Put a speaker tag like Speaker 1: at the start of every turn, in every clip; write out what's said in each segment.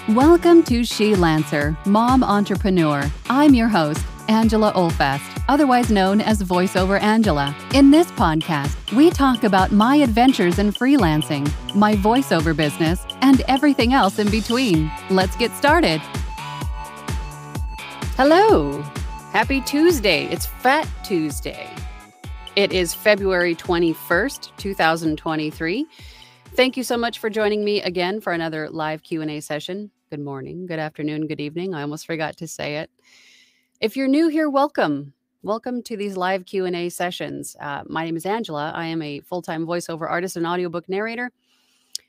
Speaker 1: Welcome to She Lancer, Mom Entrepreneur. I'm your host, Angela Olfast, otherwise known as VoiceOver Angela. In this podcast, we talk about my adventures in freelancing, my voiceover business, and everything else in between. Let's get started. Hello. Happy Tuesday. It's Fat Tuesday. It is February 21st, 2023. Thank you so much for joining me again for another live Q&A session. Good morning, good afternoon, good evening. I almost forgot to say it. If you're new here, welcome. Welcome to these live Q&A sessions. My name is Angela. I am a full-time voiceover artist and audiobook narrator.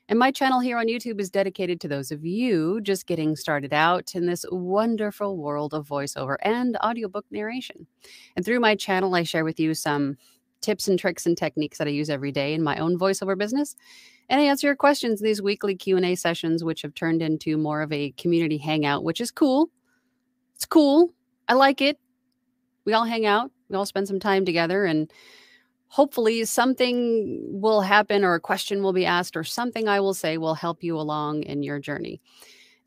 Speaker 1: And my channel here on YouTube is dedicated to those of you just getting started out in this wonderful world of voiceover and audiobook narration. And through my channel, I share with you some tips and tricks and techniques that I use every day in my own voiceover business. And I answer your questions in these weekly Q&A sessions, which have turned into more of a community hangout, which is cool. It's cool. I like it. We all hang out. We all spend some time together, and hopefully something will happen or a question will be asked or something I will say will help you along in your journey.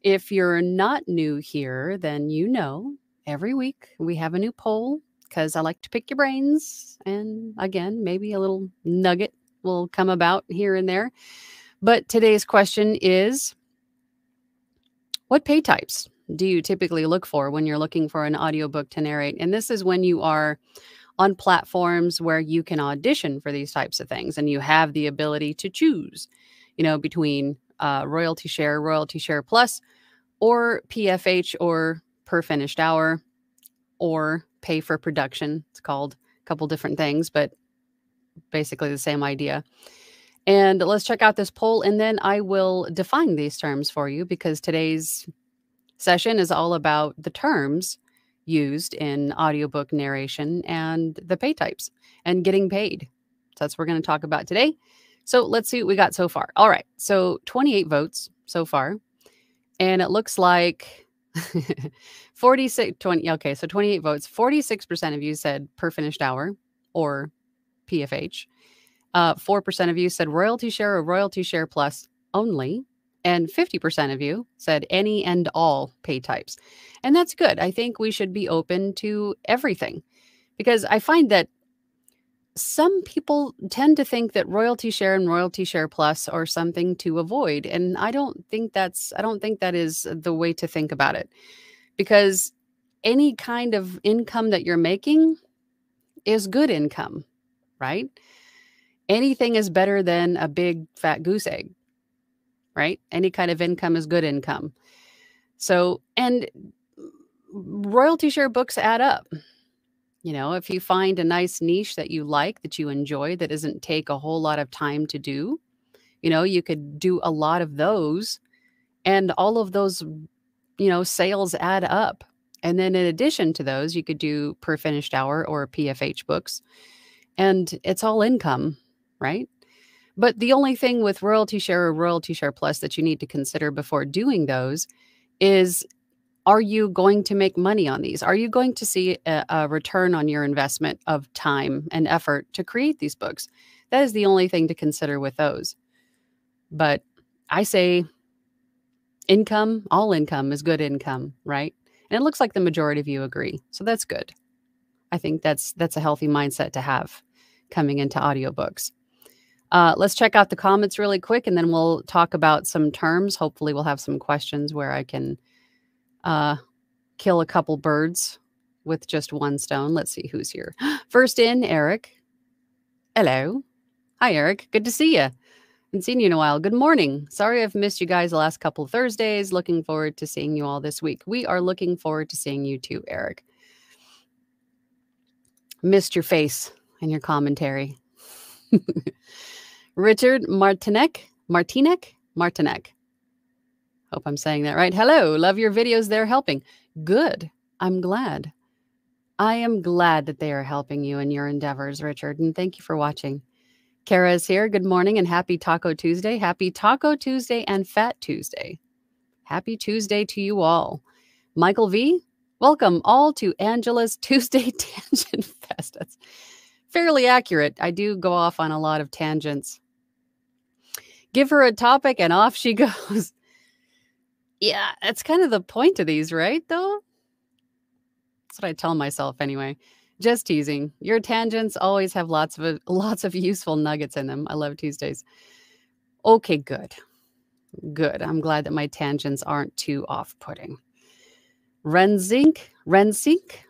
Speaker 1: If you're not new here, then you know every week we have a new poll because I like to pick your brains. And again, maybe a little nugget will come about here and there. But today's question is, what pay types do you typically look for when you're looking for an audiobook to narrate? And this is when you are on platforms where you can audition for these types of things and you have the ability to choose, between royalty share plus, or PFH, or per finished hour, or pay for production. It's called a couple different things, but basically the same idea. And let's check out this poll, and then I will define these terms for you because today's session is all about the terms used in audiobook narration and the pay types and getting paid. So that's what we're going to talk about today. So let's see what we got so far. All right. So 28 votes so far. And it looks like 28 votes. 46% of you said per finished hour or PFH. 4% of you said royalty share or royalty share plus only. And 50% of you said any and all pay types. And that's good. I think we should be open to everything because I find that some people tend to think that royalty share and royalty share plus are something to avoid. And I don't think that is the way to think about it, because any kind of income that you're making is good income, right? Anything is better than a big fat goose egg, right? Any kind of income is good income. So, and royalty share books add up. If you find a nice niche that you like, that you enjoy, that doesn't take a whole lot of time to do, you could do a lot of those, and all of those, sales add up. And then in addition to those, you could do per finished hour or PFH books, and it's all income, right? But the only thing with royalty share or royalty share plus that you need to consider before doing those is, are you going to make money on these? Are you going to see a return on your investment of time and effort to create these books? That is the only thing to consider with those. But I say all income is good income, right? And it looks like the majority of you agree. So that's good. I think that's a healthy mindset to have coming into audiobooks. Let's check out the comments really quick, and then we'll talk about some terms. Hopefully we'll have some questions where I can kill a couple birds with just one stone. Let's see who's here. First in, Eric. Hello. Hi, Eric. Good to see you. Haven't seen you in a while. Good morning. Sorry I've missed you guys the last couple of Thursdays. Looking forward to seeing you all this week. We are looking forward to seeing you too, Eric. Missed your face and your commentary. Richard Martinek. Hope I'm saying that right. Hello. Love your videos. They're helping. Good. I'm glad. I am glad that they are helping you in your endeavors, Richard. And thank you for watching. Kara is here. Good morning and happy Taco Tuesday. Happy Taco Tuesday and Fat Tuesday. Happy Tuesday to you all. Michael V. Welcome all to Angela's Tuesday Tangent Fest. That's fairly accurate. I do go off on a lot of tangents. Give her a topic and off she goes. Yeah, that's kind of the point of these, right, though? That's what I tell myself anyway. Just teasing. Your tangents always have lots of useful nuggets in them. I love Tuesdays. Okay, good. Good. I'm glad that my tangents aren't too off-putting. Rensink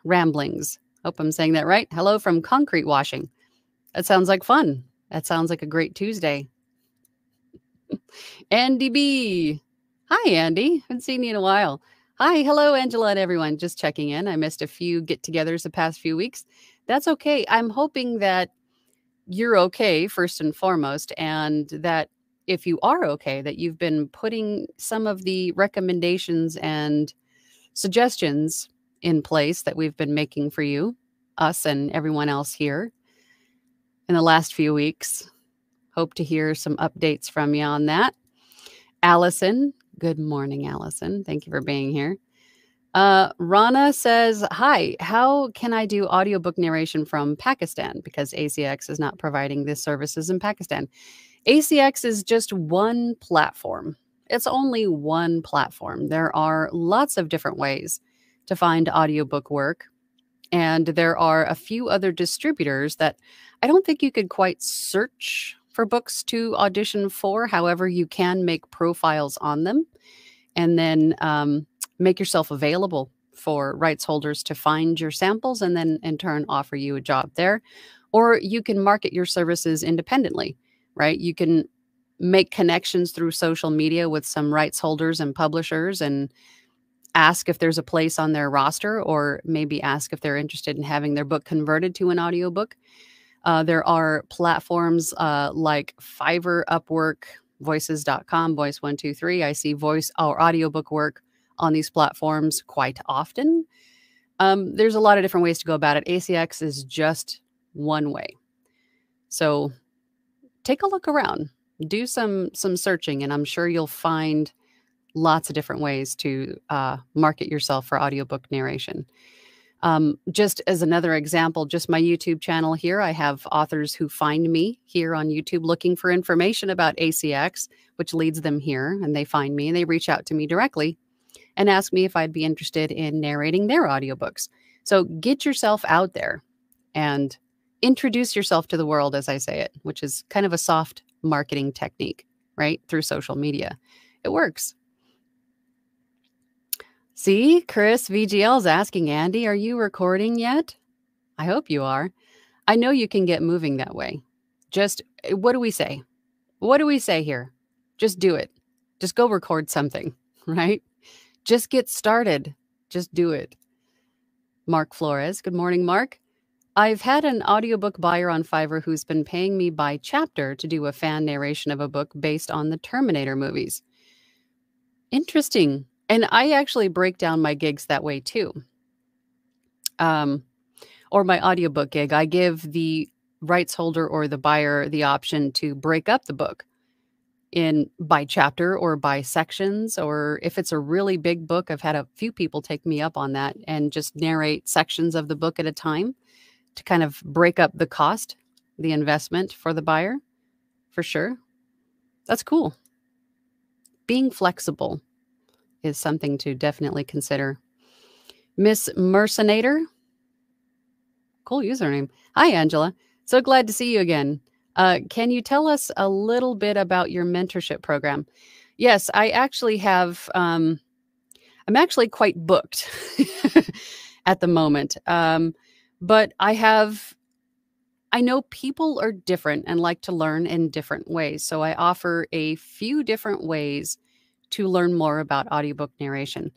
Speaker 1: Ramblings. Hope I'm saying that right. Hello from concrete washing. That sounds like fun. That sounds like a great Tuesday. Andy B. Hi, Andy. Haven't seen you in a while. Hi, hello, Angela and everyone. Just checking in. I missed a few get-togethers the past few weeks. That's okay. I'm hoping that you're okay, first and foremost, and that if you are okay, that you've been putting some of the recommendations and suggestions in place that we've been making for you, us and everyone else here in the last few weeks. Hope to hear some updates from you on that. Allison, good morning, Allison. Thank you for being here. Rana says, hi, how can I do audiobook narration from Pakistan? Because ACX is not providing this services in Pakistan. ACX is just one platform. It's only one platform. There are lots of different ways to find audiobook work. And there are a few other distributors that I don't think you could quite search for books to audition for. However, you can make profiles on them and then make yourself available for rights holders to find your samples and then in turn offer you a job there. Or you can market your services independently, right? You can make connections through social media with some rights holders and publishers and ask if there's a place on their roster, or maybe ask if they're interested in having their book converted to an audiobook. There are platforms like Fiverr, Upwork, voices.com, voice123. I see voice or audiobook work on these platforms quite often. There's a lot of different ways to go about it. ACX is just one way. So take a look around, do some searching, and I'm sure you'll find lots of different ways to market yourself for audiobook narration. Just as another example, just my YouTube channel here, I have authors who find me here on YouTube looking for information about ACX, which leads them here, and they find me and they reach out to me directly and ask me if I'd be interested in narrating their audiobooks. So get yourself out there and introduce yourself to the world, as I say it, which is kind of a soft marketing technique, right? Through social media. It works. See, Chris VGL is asking, Andy, are you recording yet? I hope you are. I know you can get moving that way. Just, what do we say? What do we say here? Just do it. Just go record something, right? Just get started. Just do it. Mark Flores. Good morning, Mark. I've had an audiobook buyer on Fiverr who's been paying me by chapter to do a fan narration of a book based on the Terminator movies. Interesting. And I actually break down my gigs that way too. Or my audiobook gig, I give the rights holder or the buyer the option to break up the book in by chapter or by sections. Or if it's a really big book, I've had a few people take me up on that and just narrate sections of the book at a time to kind of break up the cost, the investment for the buyer, for sure. That's cool. Being flexible is something to definitely consider. Miss Mercenator. Cool username. Hi, Angela. So glad to see you again. Can you tell us a little bit about your mentorship program? Yes, I actually have, I'm actually quite booked at the moment. But I know people are different and like to learn in different ways. So I offer a few different ways to learn more about audiobook narration.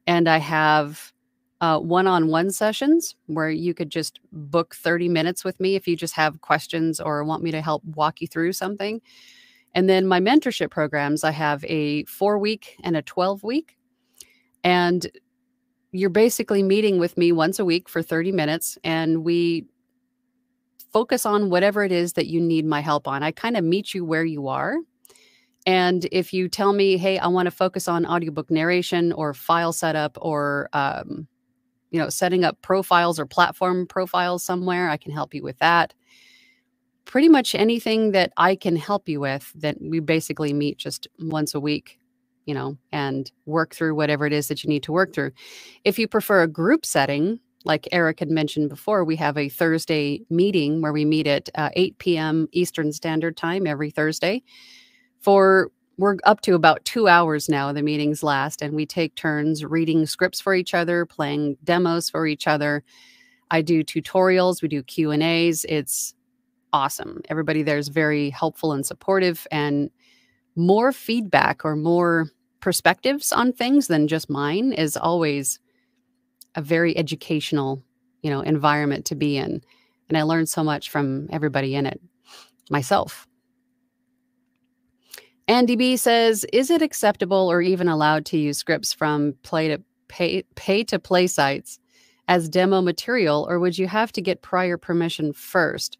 Speaker 1: And I have one-on-one sessions where you could just book 30 minutes with me if you just have questions or want me to help walk you through something. And then my mentorship programs, I have a 4-week and a 12-week. And you're basically meeting with me once a week for 30 minutes, and we focus on whatever it is that you need my help on. I kind of meet you where you are. And if you tell me, hey, I want to focus on audiobook narration or file setup or, setting up profiles or platform profiles somewhere, I can help you with that. Pretty much anything that I can help you with, that we basically meet just once a week and work through whatever it is that you need to work through. If you prefer a group setting, like Eric had mentioned before, we have a Thursday meeting where we meet at 8 p.m. Eastern Standard Time every Thursday. We're up to about 2 hours now, the meetings last, and we take turns reading scripts for each other, playing demos for each other. I do tutorials, we do Q&As. It's awesome. Everybody there is very helpful and supportive, and more feedback or more perspectives on things than just mine is always a very educational, environment to be in. And I learned so much from everybody in it myself. Andy B says, is it acceptable or even allowed to use scripts from pay to play sites as demo material, or would you have to get prior permission first?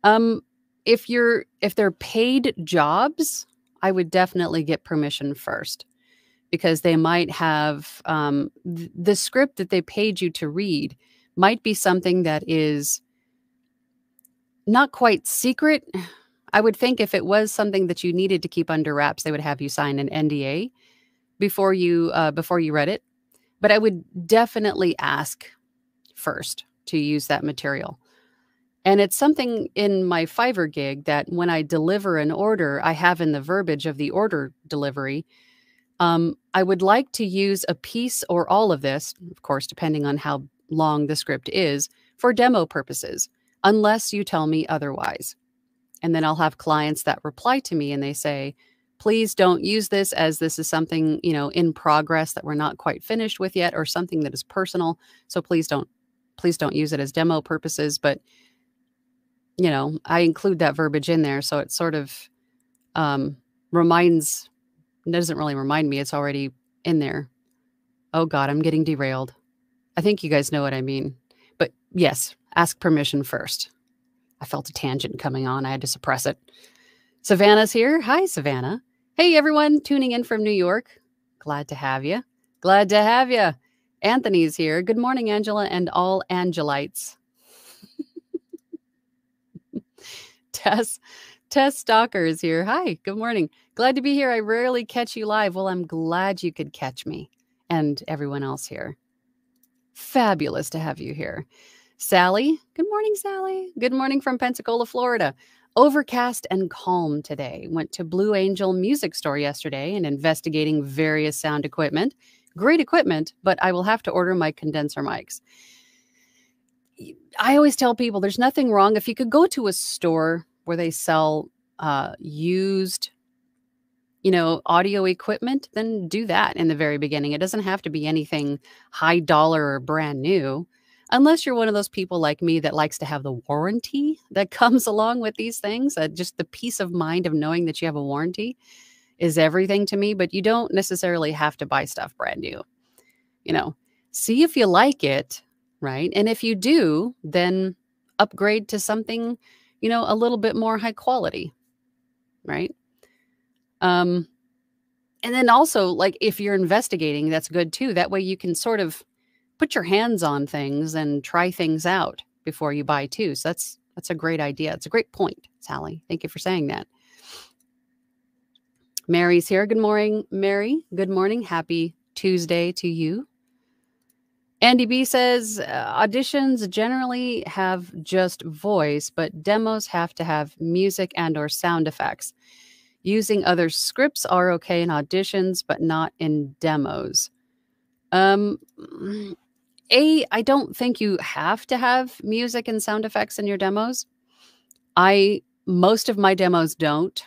Speaker 1: If they're paid jobs, I would definitely get permission first, because they might have the script that they paid you to read might be something that is not quite secret. I would think if it was something that you needed to keep under wraps, they would have you sign an NDA before you read it. But I would definitely ask first to use that material. And it's something in my Fiverr gig that when I deliver an order, I have in the verbiage of the order delivery, I would like to use a piece or all of this, of course, depending on how long the script is, for demo purposes, unless you tell me otherwise. And then I'll have clients that reply to me and they say, please don't use this, as this is something, in progress that we're not quite finished with yet, or something that is personal. So please don't use it as demo purposes. But, I include that verbiage in there. So it sort of doesn't really remind me. It's already in there. Oh God, I'm getting derailed. I think you guys know what I mean. But yes, ask permission first. I felt a tangent coming on. I had to suppress it. Savannah's here. Hi, Savannah. Hey, everyone tuning in from New York. Glad to have you. Glad to have you. Anthony's here. Good morning, Angela, and all Angelites. Tess Stalker is here. Hi, good morning. Glad to be here. I rarely catch you live. Well, I'm glad you could catch me and everyone else here. Fabulous to have you here. Sally. Good morning, Sally. Good morning from Pensacola, Florida. Overcast and calm today. Went to Blue Angel Music Store yesterday and investigating various sound equipment. Great equipment, but I will have to order my condenser mics. I always tell people there's nothing wrong. If you could go to a store where they sell used, audio equipment, then do that in the very beginning. It doesn't have to be anything high dollar or brand new, unless you're one of those people like me that likes to have the warranty that comes along with these things. Just the peace of mind of knowing that you have a warranty is everything to me. But you don't necessarily have to buy stuff brand new. See if you like it, right? And if you do, then upgrade to something, a little bit more high quality, right? And then also, like, if you're investigating, that's good too. That way you can sort of put your hands on things and try things out before you buy too. So that's a great idea. It's a great point, Sally. Thank you for saying that. Mary's here. Good morning, Mary. Good morning. Happy Tuesday to you. Andy B says, auditions generally have just voice, but demos have to have music and or sound effects. Using other scripts are okay in auditions, but not in demos. I don't think you have to have music and sound effects in your demos. Most of my demos don't.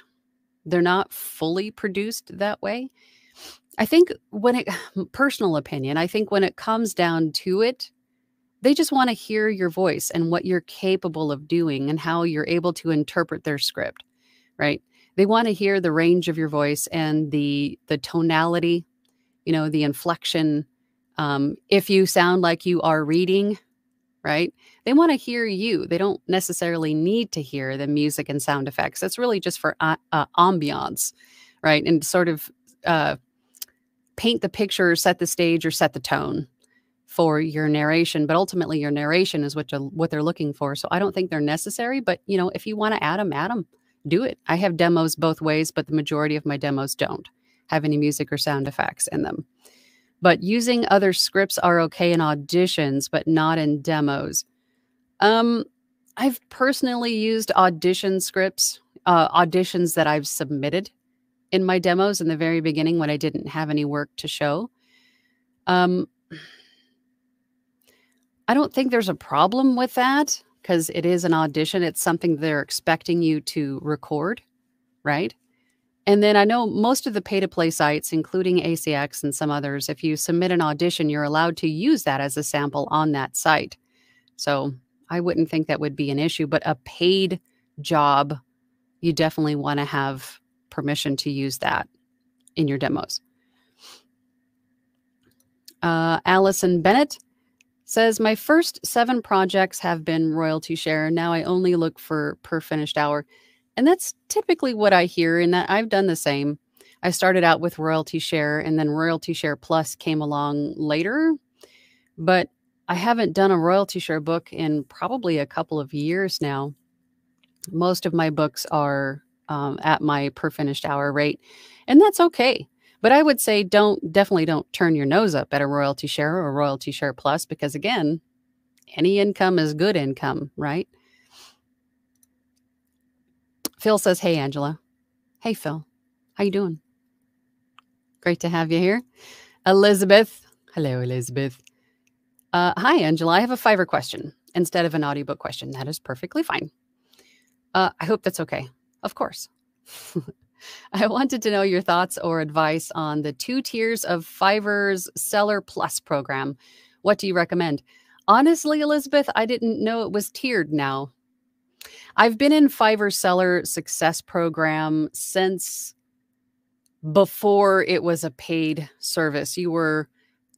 Speaker 1: They're not fully produced that way. I think personal opinion, I think when it comes down to it, they just want to hear your voice and what you're capable of doing and how you're able to interpret their script, right? They want to hear the range of your voice and the tonality, the inflection. If you sound like you are reading, right? They want to hear you. They don't necessarily need to hear the music and sound effects. That's really just for ambiance, right? And sort of paint the picture, set the stage, or set the tone for your narration. But ultimately, your narration is what they're looking for. So I don't think they're necessary. But, if you want to add them, do it. I have demos both ways, but the majority of my demos don't have any music or sound effects in them. But using other scripts are okay in auditions, but not in demos. I've personally used audition scripts, auditions that I've submitted in my demos in the very beginning when I didn't have any work to show. I don't think there's a problem with that because it is an audition. It's something they're expecting you to record, right? And then I know most of the pay-to-play sites, including ACX and some others, if you submit an audition, you're allowed to use that as a sample on that site. So I wouldn't think that would be an issue, but a paid job, you definitely want to have permission to use that in your demos. Allison Bennett says, my first 7 projects have been royalty share. Now I only look for per finished hour. And that's typically what I hear, and that I've done the same. I started out with royalty share, and then royalty share plus came along later. But I haven't done a royalty share book in probably a couple of years now. Most of my books are at my per finished hour rate, and that's okay. But I would say definitely don't turn your nose up at a royalty share or a royalty share plus, because again, any income is good income, right? Phil says, hey, Angela. Hey, Phil. How you doing? Great to have you here. Elizabeth. Hello, Elizabeth. Hi, Angela. I have a Fiverr question instead of an audiobook question. That is perfectly fine. I hope that's okay. Of course. I wanted to know your thoughts or advice on the 2 tiers of Fiverr's Seller Plus program. What do you recommend? Honestly, Elizabeth, I didn't know it was tiered now. I've been in Fiverr Seller Success Program since before it was a paid service. You were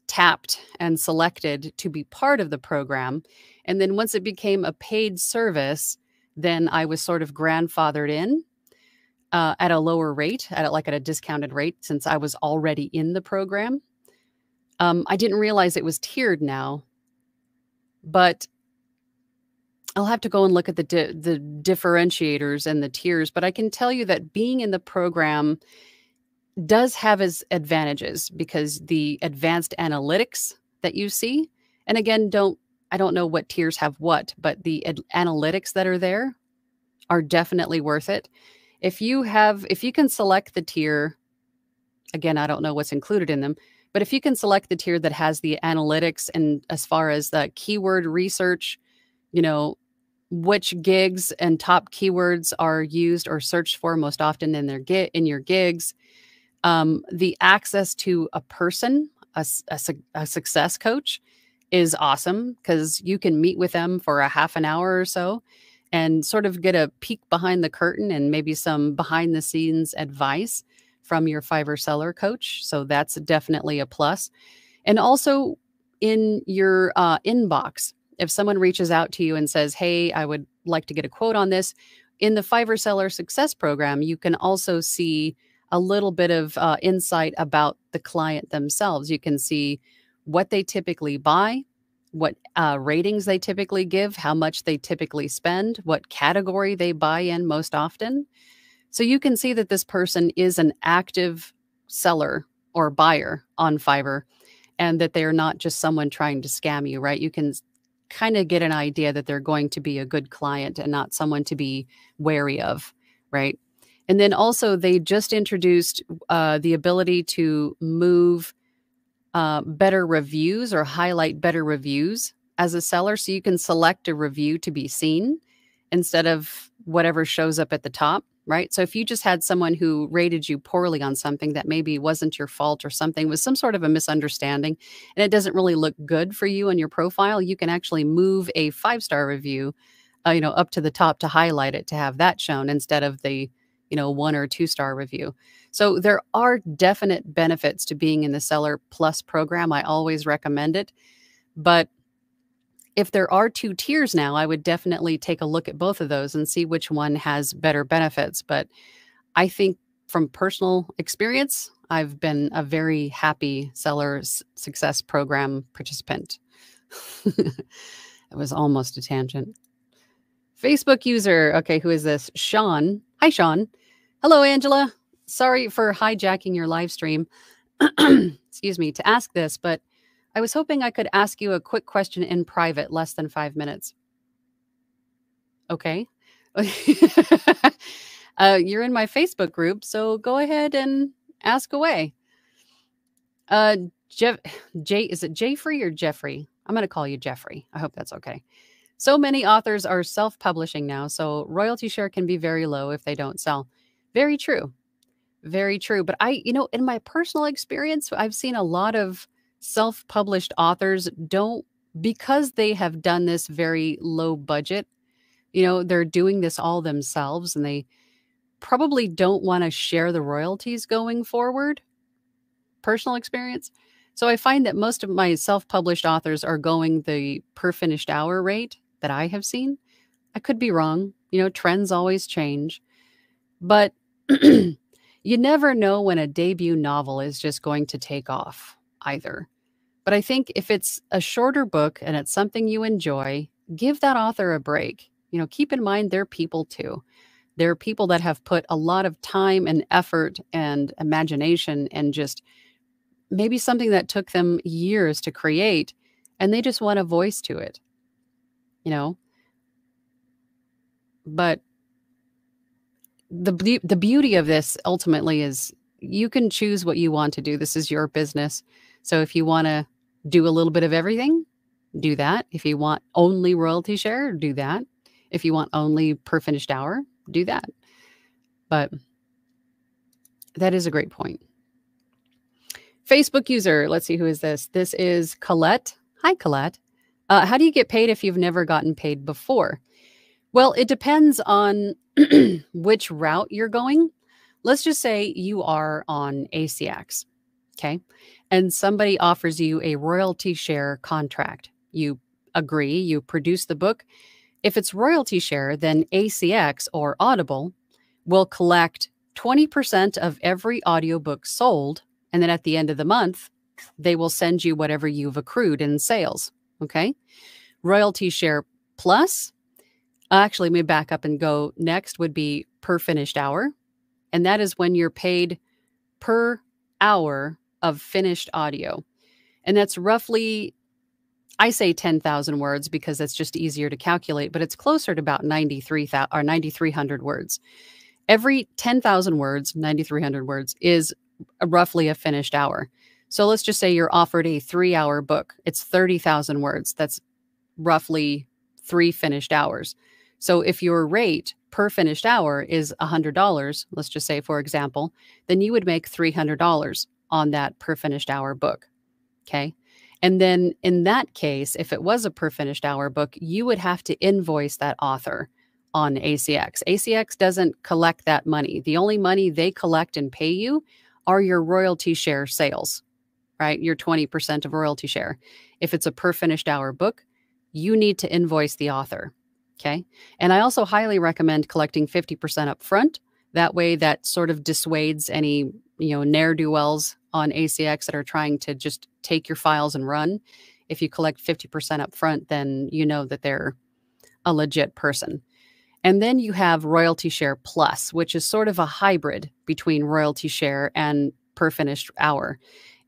Speaker 1: tapped and selected to be part of the program. And then once it became a paid service, then I was sort of grandfathered in at a lower rate, at a discounted rate, since I was already in the program. I didn't realize it was tiered now, but I'll have to go and look at the differentiators and the tiers. But I can tell you that being in the program does have its advantages, because the advanced analytics that you see, and again, I don't know what tiers have what, but the analytics that are there are definitely worth it. If you can select the tier, again, I don't know what's included in them, but if you can select the tier that has the analytics, and as far as the keyword research, which gigs and top keywords are used or searched for most often in your gigs, the access to a person, a success coach, is awesome, because you can meet with them for a half an hour or so and sort of get a peek behind the curtain and maybe some behind the scenes advice from your Fiverr seller coach. So that's definitely a plus. And also in your inbox, if someone reaches out to you and says, hey, I would like to get a quote on this, in the Fiverr Seller Success Program, you can also see a little bit of insight about the client themselves. You can see what they typically buy, what ratings they typically give, how much they typically spend, what category they buy in most often. So you can see that this person is an active seller or buyer on Fiverr, and that they're not just someone trying to scam you, right? You can kind of get an idea that they're going to be a good client and not someone to be wary of, right? And then also they just introduced the ability to move better reviews or highlight better reviews as a seller. So you can select a review to be seen instead of whatever shows up at the top, right? So if you just had someone who rated you poorly on something that maybe wasn't your fault, or something was some sort of a misunderstanding, and it doesn't really look good for you on your profile, you can actually move a 5-star review, up to the top to highlight it, to have that shown instead of the 1 or 2-star review. So there are definite benefits to being in the Seller Plus program. I always recommend it. But if there are 2 tiers now, I would definitely take a look at both of those and see which one has better benefits. But I think from personal experience, I've been a very happy Seller Success Program participant. It was almost a tangent. Facebook user. Okay, who is this? Sean. Hi, Sean. Hello, Angela. Sorry for hijacking your live stream. Excuse me, to ask this, but I was hoping I could ask you a quick question in private, less than 5 minutes. Okay. You're in my Facebook group, so go ahead and ask away. Jeff, is it Jeffrey or Jeffrey? I'm going to call you Jeffrey. I hope that's okay. So many authors are self-publishing now, so royalty share can be very low if they don't sell. Very true. Very true. But in my personal experience, I've seen a lot of self-published authors because they have done this very low budget, they're doing this all themselves and they probably don't want to share the royalties going forward. Personal experience. So I find that most of my self-published authors are going the per finished hour rate that I have seen. I could be wrong. Trends always change. But you never know when a debut novel is just going to take off either. But I think if it's a shorter book and it's something you enjoy, give that author a break. Keep in mind they're people too. They're people that have put a lot of time and effort and imagination and just maybe something that took them years to create, and they just want a voice to it, But the beauty of this ultimately is you can choose what you want to do. This is your business. So if you want to do a little bit of everything, do that. If you want only royalty share, do that. If you want only per finished hour, do that. But that is a great point. Facebook user, let's see, who is this? This is Colette. Hi, Colette. How do you get paid if you've never gotten paid before? Well, it depends on which route you're going. Let's just say you are on ACX, okay? And somebody offers you a royalty share contract. You agree, you produce the book. If it's royalty share, then ACX or Audible will collect 20% of every audiobook sold. And then at the end of the month, they will send you whatever you've accrued in sales, okay? Royalty share plus, actually, let me back up and go. Next would be per finished hour. And that is when you're paid per hour of finished audio. And that's roughly, I say 10,000 words because that's just easier to calculate, but it's closer to about 9,300 words. Every 10,000 words, 9,300 words, is roughly a finished hour. So let's just say you're offered a 3-hour book. It's 30,000 words. That's roughly 3 finished hours. So if your rate per finished hour is $100, let's just say, for example, then you would make $300 on that per finished hour book. Okay. And then in that case, if it was a per finished hour book, you would have to invoice that author on ACX. ACX doesn't collect that money. The only money they collect and pay you are your royalty share sales, right? Your 20% of royalty share. If it's a per finished hour book, you need to invoice the author. Okay. And I also highly recommend collecting 50% up front. That way that sort of dissuades any, ne'er-do-wells on ACX that are trying to just take your files and run. If you collect 50% up front, then you know that they're a legit person. And then you have royalty share plus, which is sort of a hybrid between royalty share and per finished hour.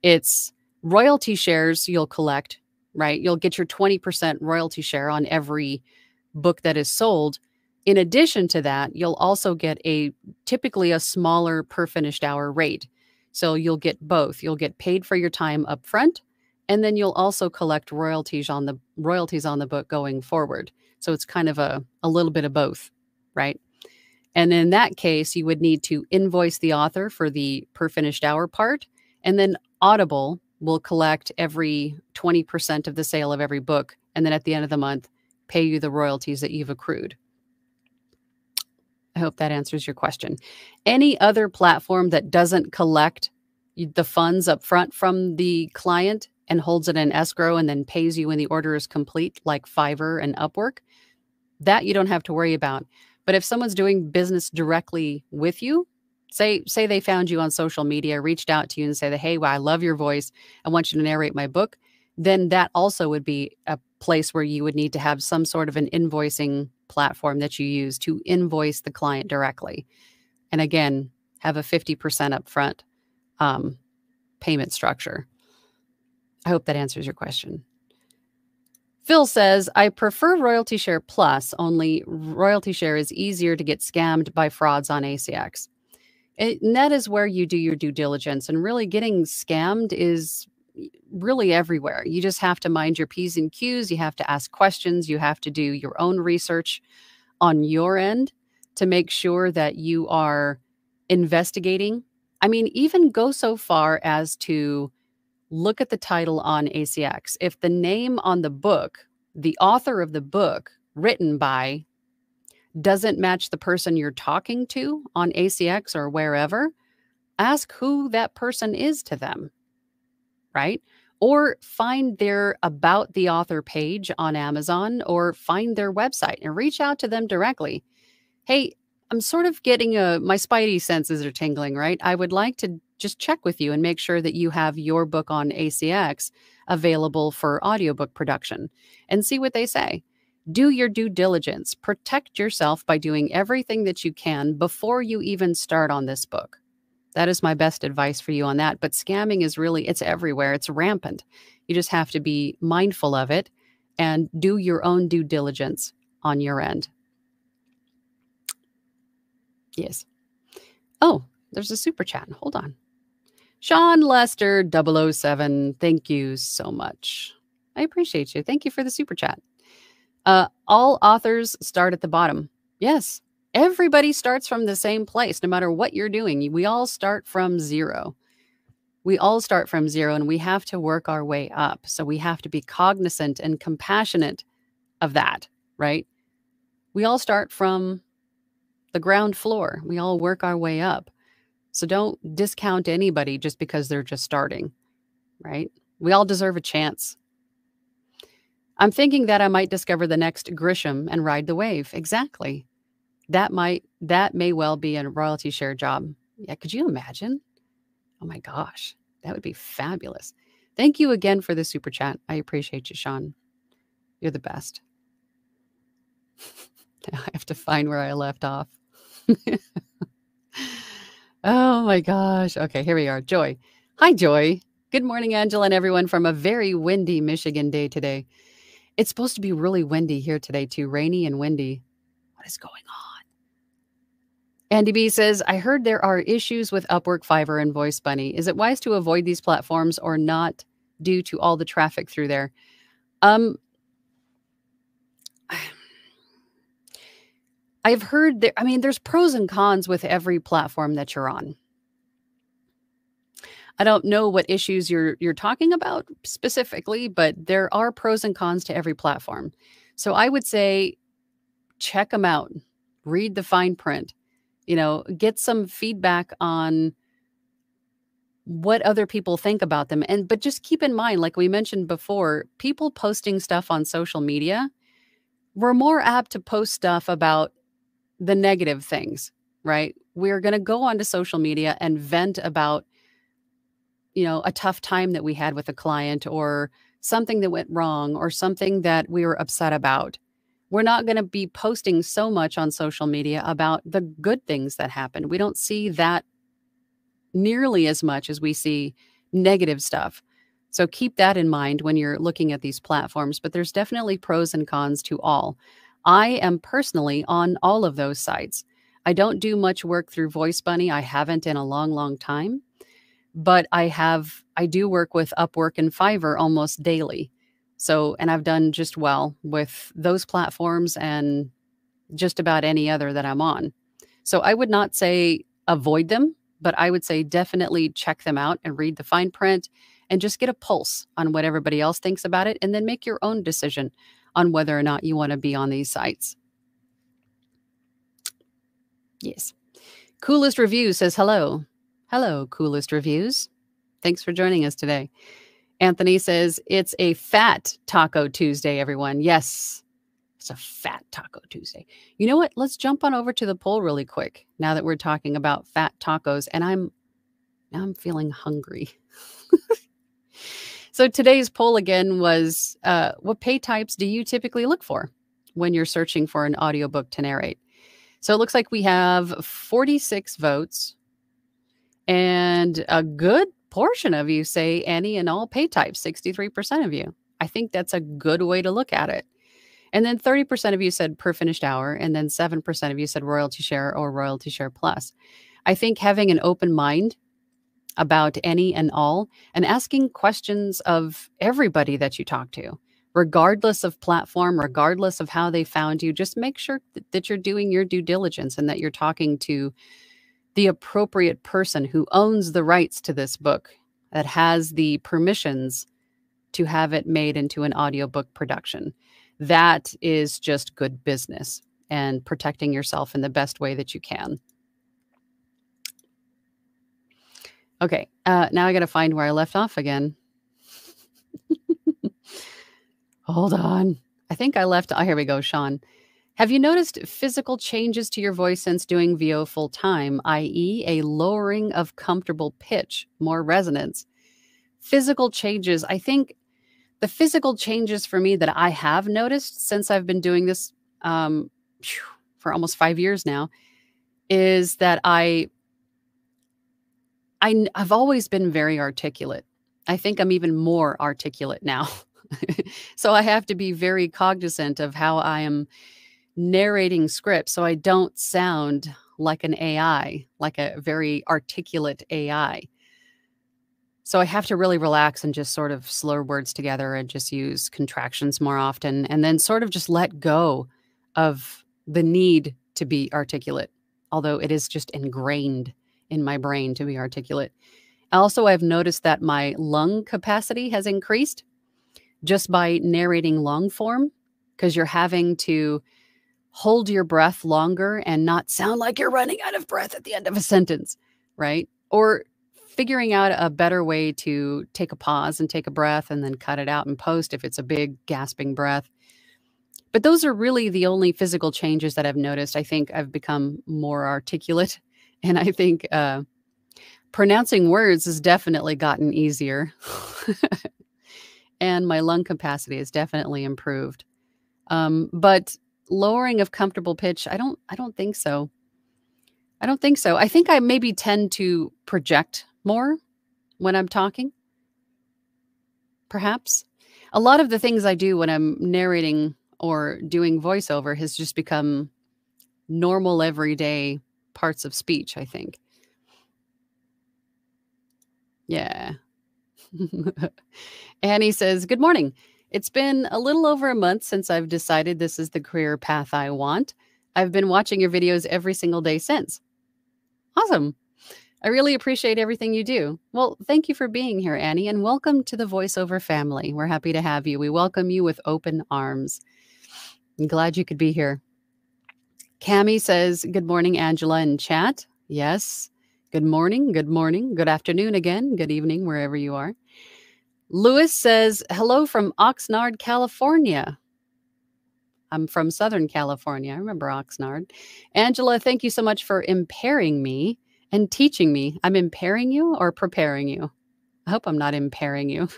Speaker 1: It's royalty shares you'll collect, right? You'll get your 20% royalty share on every book that is sold. In addition to that, you'll also get typically a smaller per finished hour rate. So you'll get both. You'll get paid for your time up front, and then you'll also collect royalties on the book going forward. So it's kind of a little bit of both, right? And in that case, you would need to invoice the author for the per finished hour part, and then Audible will collect every 20% of the sale of every book, and then at the end of the month, pay you the royalties that you've accrued. I hope that answers your question. Any other platform that doesn't collect the funds up front from the client and holds it in escrow and then pays you when the order is complete, like Fiverr and Upwork, that you don't have to worry about. But if someone's doing business directly with you, say they found you on social media, reached out to you and say that, hey, well, I love your voice, I want you to narrate my book, then that also would be a place where you would need to have some sort of an invoicing platform that you use to invoice the client directly. And again, have a 50% upfront payment structure. I hope that answers your question. Phil says, I prefer Royalty Share Plus, only Royalty Share is easier to get scammed by frauds on ACX. And that is where you do your due diligence. And really getting scammed is really everywhere. You just have to mind your P's and Q's. You have to ask questions. You have to do your own research on your end to make sure that you are investigating. I mean, even go so far as to look at the title on ACX. If the name on the book, the author of the book written by, doesn't match the person you're talking to on ACX or wherever, ask who that person is to them, right? Or find their About the Author page on Amazon or find their website and reach out to them directly. Hey, I'm sort of getting my spidey senses are tingling, right? I would like to just check with you and make sure that you have your book on ACX available for audiobook production and see what they say. Do your due diligence. Protect yourself by doing everything that you can before you even start on this book. That is my best advice for you on that. But scamming is really, it's everywhere. It's rampant. You just have to be mindful of it and do your own due diligence on your end. Yes. Oh, there's a super chat. Hold on. Sean Lester 007. Thank you so much. I appreciate you. Thank you for the super chat. All authors start at the bottom. Yes. Everybody starts from the same place, no matter what you're doing. We all start from zero. We all start from zero, and we have to work our way up. So we have to be cognizant and compassionate of that, right? We all start from the ground floor. We all work our way up. So don't discount anybody just because they're just starting, right? We all deserve a chance. I'm thinking that I might discover the next Grisham and ride the wave. Exactly. That may well be a royalty share job. Yeah, could you imagine? Oh my gosh, that would be fabulous. Thank you again for the super chat. I appreciate you, Sean. You're the best. Now I have to find where I left off. Oh my gosh. Okay, here we are. Joy. Hi, Joy. Good morning, Angela and everyone from a very windy Michigan day today. It's supposed to be really windy here today too, rainy and windy. What is going on? Andy B says, I heard there are issues with Upwork, Fiverr, and Voice Bunny. Is it wise to avoid these platforms or not due to all the traffic through there? I've heard that, I mean, there's pros and cons with every platform that you're on. I don't know what issues you're talking about specifically, but there are pros and cons to every platform. So I would say check them out, read the fine print, get some feedback on what other people think about them. But just keep in mind, like we mentioned before, people posting stuff on social media, we're more apt to post stuff about the negative things, right? We're going to go onto social media and vent about, a tough time that we had with a client or something that went wrong or something that we were upset about. We're not going to be posting so much on social media about the good things that happened. We don't see that nearly as much as we see negative stuff. So keep that in mind when you're looking at these platforms, but there's definitely pros and cons to all. I am personally on all of those sites. I don't do much work through Voice Bunny. I haven't in a long, long time, but I do work with Upwork and Fiverr almost daily. So, and I've done just well with those platforms and just about any other that I'm on. So I would not say avoid them, but I would say definitely check them out and read the fine print and just get a pulse on what everybody else thinks about it and then make your own decision on whether or not you want to be on these sites. Yes. Coolest Reviews says hello. Hello, Coolest Reviews. Thanks for joining us today. Anthony says it's a fat Taco Tuesday, everyone. Yes, it's a fat Taco Tuesday. You know what? Let's jump on over to the poll really quick now that we're talking about fat tacos, and I'm feeling hungry. So today's poll again was, what pay types do you typically look for when you're searching for an audiobook to narrate? So it looks like we have 46 votes And a good portion of you say any and all pay types, 63% of you. I think that's a good way to look at it. And then 30% of you said per finished hour, and then 7% of you said royalty share or royalty share plus. I think having an open mind about any and all and asking questions of everybody that you talk to, regardless of platform, regardless of how they found you, just make sure that you're doing your due diligence and that you're talking to the appropriate person who owns the rights to this book, that has the permissions to have it made into an audiobook production. That is just good business and protecting yourself in the best way that you can. Okay, now I got to find where I left off again. Hold on. I think I left. Oh, here we go, Sean. Have you noticed physical changes to your voice since doing VO full time, i.e., a lowering of comfortable pitch, more resonance? Physical changes. I think the physical changes for me that I have noticed since I've been doing this for almost 5 years now is that I've always been very articulate. I think I'm even more articulate now. So I have to be very cognizant of how I am narrating scripts so I don't sound like an AI, like a very articulate AI. So I have to really relax and just sort of slur words together and just use contractions more often, and then sort of just let go of the need to be articulate, although it is just ingrained in my brain to be articulate. Also, I've noticed that my lung capacity has increased just by narrating long form, because you're having to hold your breath longer and not sound like you're running out of breath at the end of a sentence, right? Or figuring out a better way to take a pause and take a breath and then cut it out and post if it's a big gasping breath. But those are really the only physical changes that I've noticed. I think I've become more articulate, and I think pronouncing words has definitely gotten easier. And my lung capacity has definitely improved. But lowering of comfortable pitch, I don't think so. I don't think so. I think I maybe tend to project more when I'm talking. Perhaps. A lot of the things I do when I'm narrating or doing voiceover has just become normal everyday parts of speech, I think. Yeah. Annie says, "Good morning. It's been a little over a month since I've decided this is the career path I want. I've been watching your videos every single day since." Awesome. I really appreciate everything you do. Well, thank you for being here, Annie, and welcome to the voiceover family. We're happy to have you. We welcome you with open arms. I'm glad you could be here. Cami says, "Good morning, Angela in chat." Yes. Good morning. Good morning. Good afternoon again. Good evening, wherever you are. Lewis says, "Hello from Oxnard, California." I'm from Southern California. I remember Oxnard. Angela, thank you so much for impairing me and teaching me. I'm impairing you or preparing you? I hope I'm not impairing you.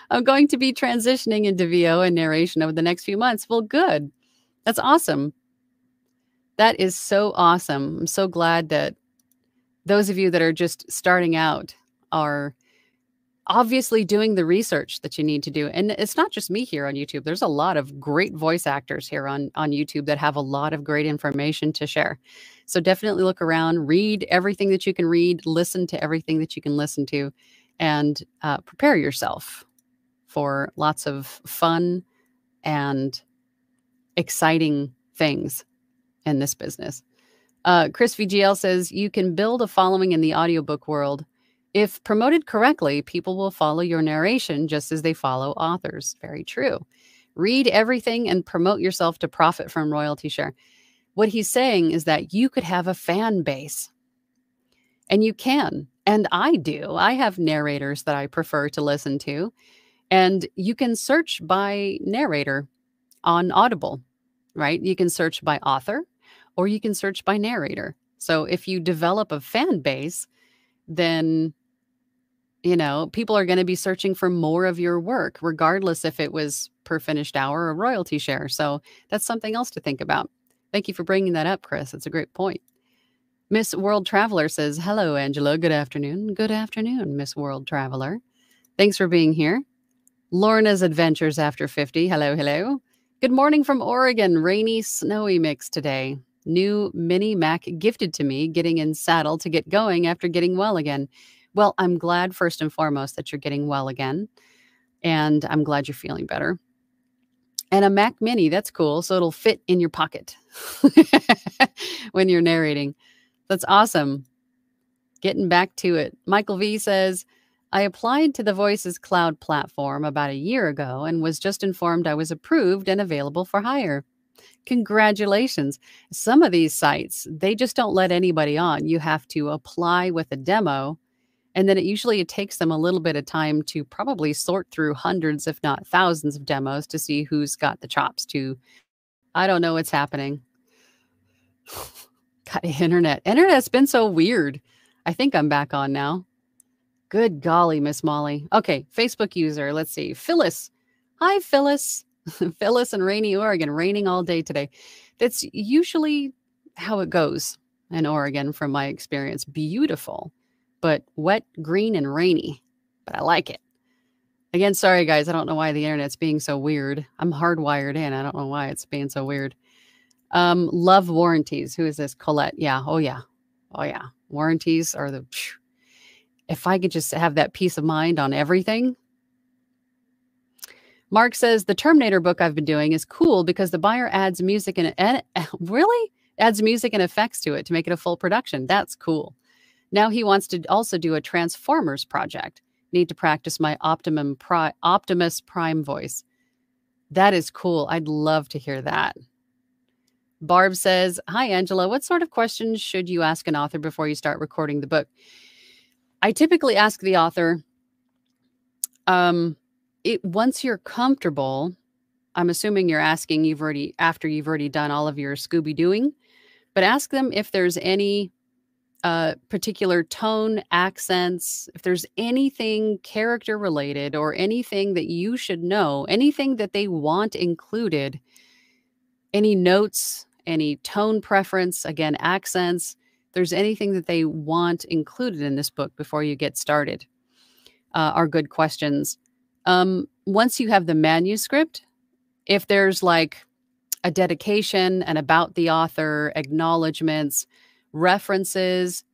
Speaker 1: I'm going to be transitioning into VO and narration over the next few months. Well, good. That's awesome. That is so awesome. I'm so glad that those of you that are just starting out are obviously doing the research that you need to do. And it's not just me here on YouTube. There's a lot of great voice actors here on YouTube that have a lot of great information to share. So definitely look around, read everything that you can read, listen to everything that you can listen to, and prepare yourself for lots of fun and exciting things in this business. Chris VGL says, "You can build a following in the audiobook world. If promoted correctly, people will follow your narration just as they follow authors." Very true. Read everything and promote yourself to profit from royalty share. What he's saying is that you could have a fan base. And you can. And I do. I have narrators that I prefer to listen to. And you can search by narrator on Audible, right? You can search by author or you can search by narrator. So if you develop a fan base, then people are going to be searching for more of your work, regardless if it was per finished hour or royalty share. So that's something else to think about. Thank you for bringing that up, Chris. It's a great point. Miss World Traveler says, hello, Angela. Good afternoon. Good afternoon, Miss World Traveler. Thanks for being here. Lorna's Adventures After 50. Hello, hello. Good morning from Oregon. Rainy, snowy mix today. New mini Mac gifted to me, getting in saddle to get going after getting well again. Well, I'm glad first and foremost that you're getting well again. And I'm glad you're feeling better. And a Mac Mini, that's cool. So it'll fit in your pocket when you're narrating. That's awesome. Getting back to it. Michael V says, I applied to the Voices Cloud platform about a year ago and was just informed I was approved and available for hire. Congratulations. Some of these sites, they just don't let anybody on. You have to apply with a demo, and then it takes them a little bit of time to probably sort through hundreds, if not thousands of demos to see who's got the chops to, I don't know what's happening. God, Internet's been so weird. I think I'm back on now. Good golly, Miss Molly. Okay, Facebook user. Let's see. Phyllis. Hi, Phyllis. Phyllis in rainy Oregon. Raining all day today. That's usually how it goes in Oregon from my experience. Beautiful, but wet, green, and rainy. But I like it. Again, sorry, guys. I don't know why the internet's being so weird. I'm hardwired in. I don't know why it's being so weird. Love warranties. Who is this? Colette. Yeah. Oh, yeah. Oh, yeah. Warranties are the... If I could just have that peace of mind on everything. Mark says, the Terminator book I've been doing is cool because the buyer adds music and really adds music and effects to it to make it a full production. That's cool. Now he wants to also do a Transformers project. Need to practice my Optimus Prime voice. That is cool. I'd love to hear that. Barb says, hi, Angela. What sort of questions should you ask an author before you start recording the book? I typically ask the author, once you're comfortable, I'm assuming you're asking after you've already done all of your Scooby-Dooing, but ask them if there's any particular tone, accents, if there's anything character related or anything that you should know, anything that they want included, any notes, any tone preference, again, accents, there's anything that they want included in this book before you get started, are good questions. Once you have the manuscript, if there's like a dedication and about the author, acknowledgments, references,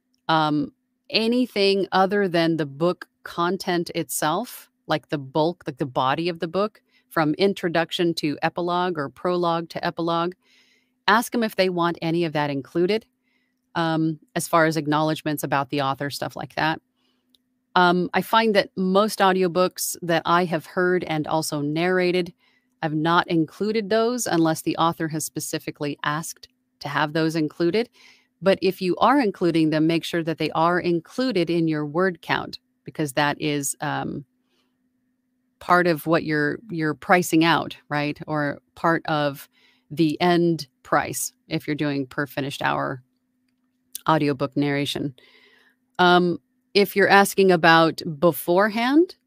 Speaker 1: anything other than the book content itself, like the bulk, like the body of the book, from introduction to epilogue or prologue to epilogue, ask them if they want any of that included. As far as acknowledgments about the author, stuff like that. I find that most audiobooks that I have heard and also narrated, I've not included those unless the author has specifically asked to have those included. But if you are including them, make sure that they are included in your word count, because that is part of what you're pricing out, right? Or part of the end price if you're doing per finished hour audiobook narration. If you're asking about beforehand,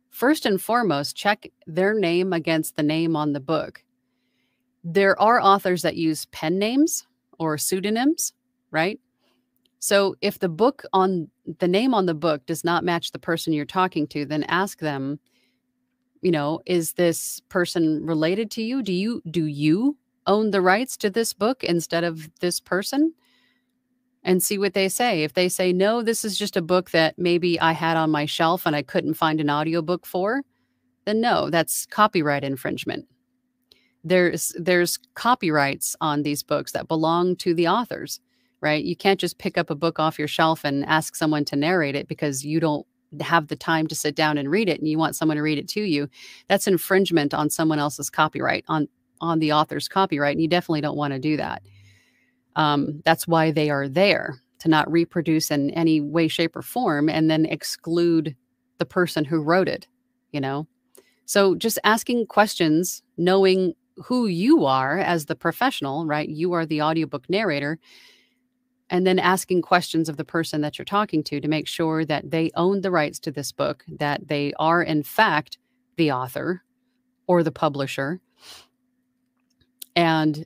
Speaker 1: first and foremost, check their name against the name on the book. There are authors that use pen names or pseudonyms, right? So if the name on the book does not match the person you're talking to, then ask them, is this person related to you? Do you own the rights to this book instead of this person? And see what they say. If they say, no, this is just a book that maybe I had on my shelf and I couldn't find an audiobook for, then no, that's copyright infringement. There's copyrights on these books that belong to the authors, right? You can't just pick up a book off your shelf and ask someone to narrate it because you don't have the time to sit down and read it and you want someone to read it to you. That's infringement on someone else's copyright, on the author's copyright, and you definitely don't want to do that. That's why they are there, to not reproduce in any way, shape, or form and then exclude the person who wrote it, So just asking questions, knowing who you are as the professional, right? You are the audiobook narrator. And then asking questions of the person that you're talking to make sure that they own the rights to this book, that they are, in fact, the author or the publisher. And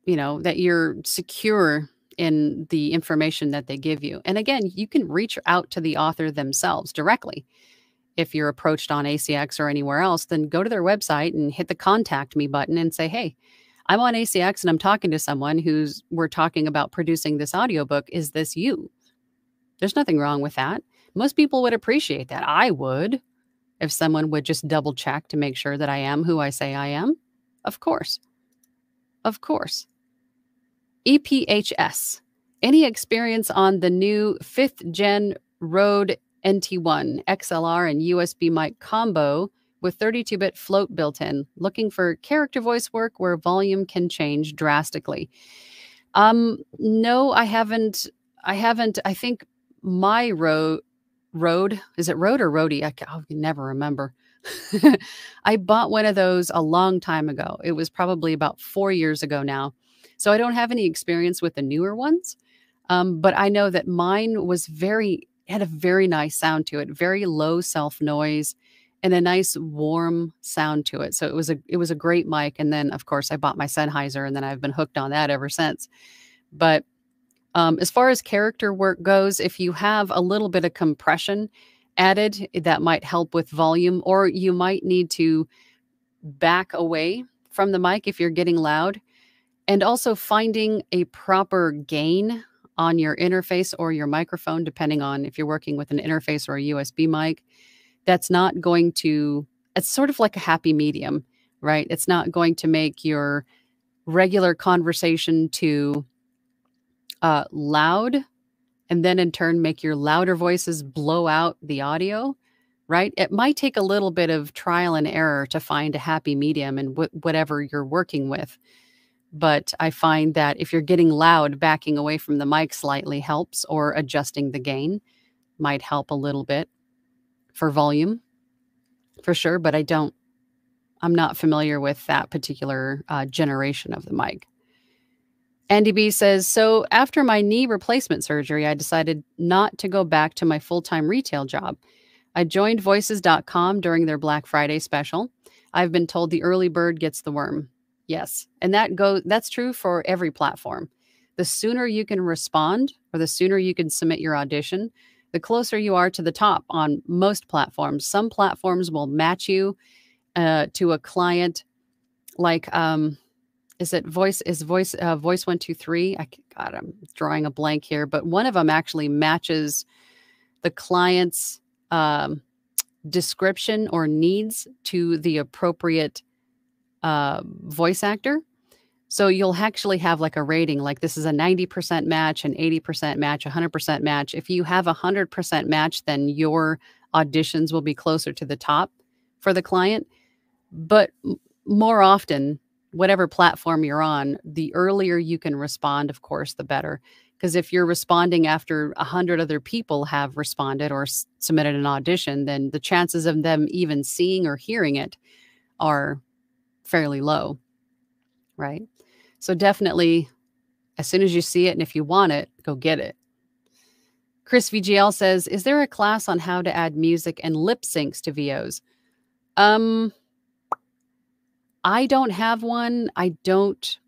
Speaker 1: that you're secure in the information that they give you. And again, you can reach out to the author themselves directly. If you're approached on ACX or anywhere else, then go to their website and hit the contact me button and say, hey, I'm on ACX and I'm talking to someone we're talking about producing this audiobook. Is this you? There's nothing wrong with that. Most people would appreciate that. I would, if someone would just double check to make sure that I am who I say I am. Of course. Of course. EPHS. Any experience on the new 5th gen Rode NT1 XLR and USB mic combo with 32-bit float built in? Looking for character voice work where volume can change drastically. No, I haven't. I think my Rode, is it Rode or Rode? I can never remember. I bought one of those a long time ago. It was probably about 4 years ago now. So I don't have any experience with the newer ones. But I know that mine had a very nice sound to it, very low self noise and a nice warm sound to it. So it was a great mic. And then of course I bought my Sennheiser and then I've been hooked on that ever since. But as far as character work goes, if you have a little bit of compression added, that might help with volume, or you might need to back away from the mic if you're getting loud. And also finding a proper gain on your interface or your microphone, depending on if you're working with an interface or a USB mic, that's not going to, it's sort of like a happy medium, right? It's not going to make your regular conversation too loud, and then in turn make your louder voices blow out the audio, right? It might take a little bit of trial and error to find a happy medium in whatever you're working with. But I find that if you're getting loud, backing away from the mic slightly helps, or adjusting the gain might help a little bit for volume, for sure. But I'm not familiar with that particular generation of the mic. Andy B says, so after my knee replacement surgery, I decided not to go back to my full-time retail job. I joined voices.com during their Black Friday special. I've been told the early bird gets the worm. Yes. And that's true for every platform. The sooner you can respond, or the sooner you can submit your audition, the closer you are to the top on most platforms. Some platforms will match you to a client like, Voice 123? God, I'm drawing a blank here, but one of them actually matches the client's description or needs to the appropriate voice actor. So you'll actually have like a rating, like this is a 90% match, an 80% match, 100% match. If you have 100% match, then your auditions will be closer to the top for the client. But more often, whatever platform you're on, the earlier you can respond, of course, the better. Because if you're responding after 100 other people have responded or submitted an audition, then the chances of them even seeing or hearing it are fairly low, right? So definitely, as soon as you see it and if you want it, go get it. Chris VGL says, is there a class on how to add music and lip syncs to VOs? I don't have one. I don't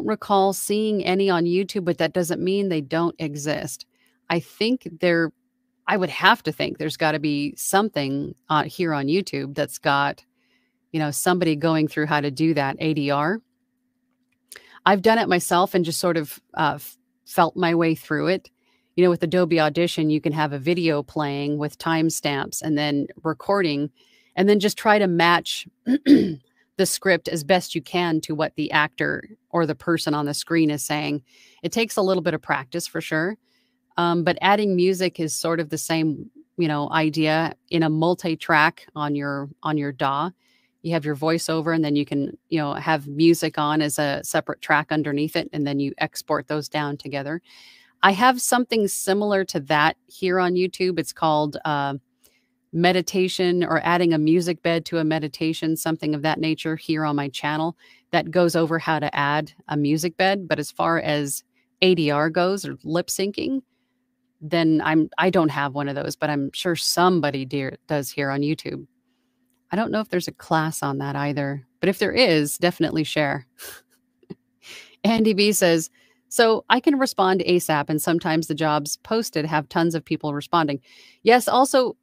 Speaker 1: recall seeing any on YouTube, but that doesn't mean they don't exist. I would have to think there's got to be something here on YouTube that's got, somebody going through how to do that ADR. I've done it myself and just sort of felt my way through it. With Adobe Audition, you can have a video playing with timestamps and then recording, and then just try to match the script as best you can to what the actor or the person on the screen is saying. It takes a little bit of practice for sure. But adding music is sort of the same, idea in a multi-track on your DAW. You have your voiceover, and then you can, have music on as a separate track underneath it, and then you export those down together. I have something similar to that here on YouTube. It's called meditation, or adding a music bed to a meditation, something of that nature here on my channel that goes over how to add a music bed. But as far as ADR goes, or lip syncing, then I don't have one of those, but I'm sure somebody does here on YouTube. I don't know if there's a class on that either, but if there is, definitely share. Andy B says, So I can respond ASAP, and sometimes the jobs posted have tons of people responding. Yes, also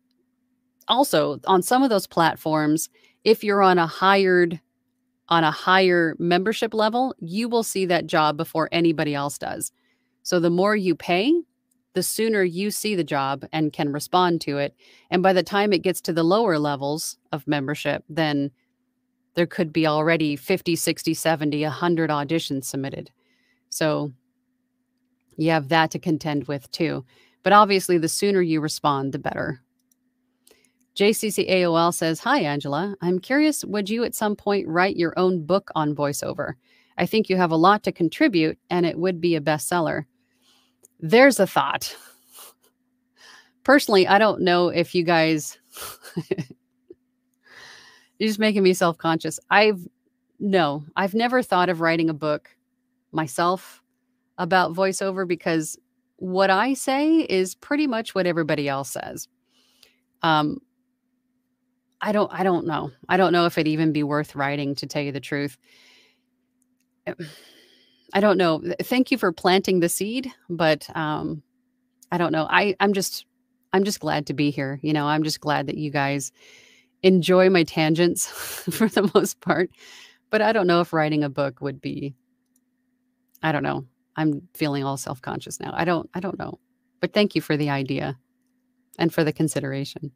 Speaker 1: on some of those platforms, if you're on a higher membership level, you will see that job before anybody else does. So the more you pay, the sooner you see the job and can respond to it. And by the time it gets to the lower levels of membership, then there could be already 50, 60, 70, 100 auditions submitted. So you have that to contend with too. But obviously, the sooner you respond, the better. JCCAOL says, "Hi, Angela. I'm curious, would you at some point write your own book on voiceover? I think you have a lot to contribute and it would be a bestseller." There's a thought. Personally, I don't know if you guys, you're just making me self-conscious. I've never thought of writing a book myself about voiceover because what I say is pretty much what everybody else says. I don't know. I don't know if it'd even be worth writing, to tell you the truth. I don't know. Thank you for planting the seed, but I don't know. I'm just glad to be here. I'm just glad that you guys enjoy my tangents for the most part. But I don't know if writing a book would be, I don't know. I'm feeling all self-conscious now. I don't know. But thank you for the idea and for the consideration.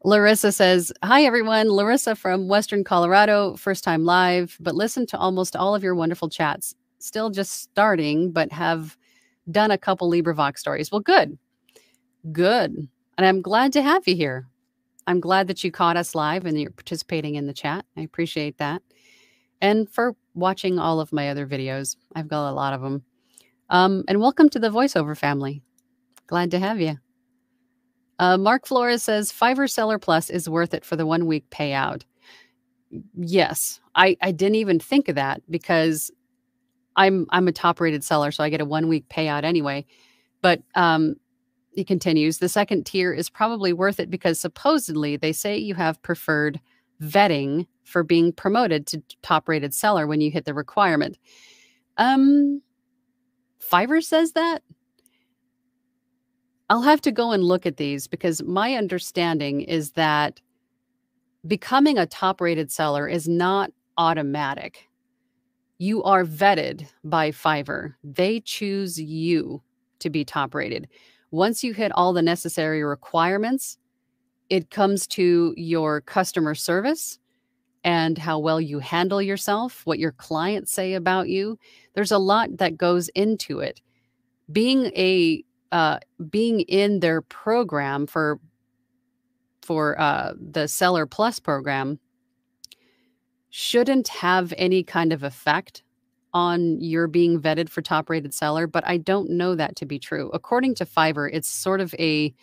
Speaker 1: Larissa says, "Hi, everyone. Larissa from Western Colorado, first time live, but listen to almost all of your wonderful chats. Still just starting, but have done a couple LibriVox stories." Well, good. Good. And I'm glad to have you here. I'm glad that you caught us live and you're participating in the chat. I appreciate that. And for watching all of my other videos. I've got a lot of them. And welcome to the voiceover family. Glad to have you. Mark Flores says, "Fiverr Seller Plus is worth it for the 1 week payout." Yes, I didn't even think of that because I'm a top rated seller, so I get a 1 week payout anyway. But he continues, "The second tier is probably worth it because supposedly they say you have preferred vetting for being promoted to top rated seller when you hit the requirement." Fiverr says that? I'll have to go and look at these because my understanding is that becoming a top rated seller is not automatic. You are vetted by Fiverr. They choose you to be top rated. Once you hit all the necessary requirements, it comes to your customer service and how well you handle yourself, what your clients say about you. There's a lot that goes into it. Being in their program for the Seller Plus program shouldn't have any kind of effect on your being vetted for top rated seller, but I don't know that to be true. According to Fiverr, it's sort of a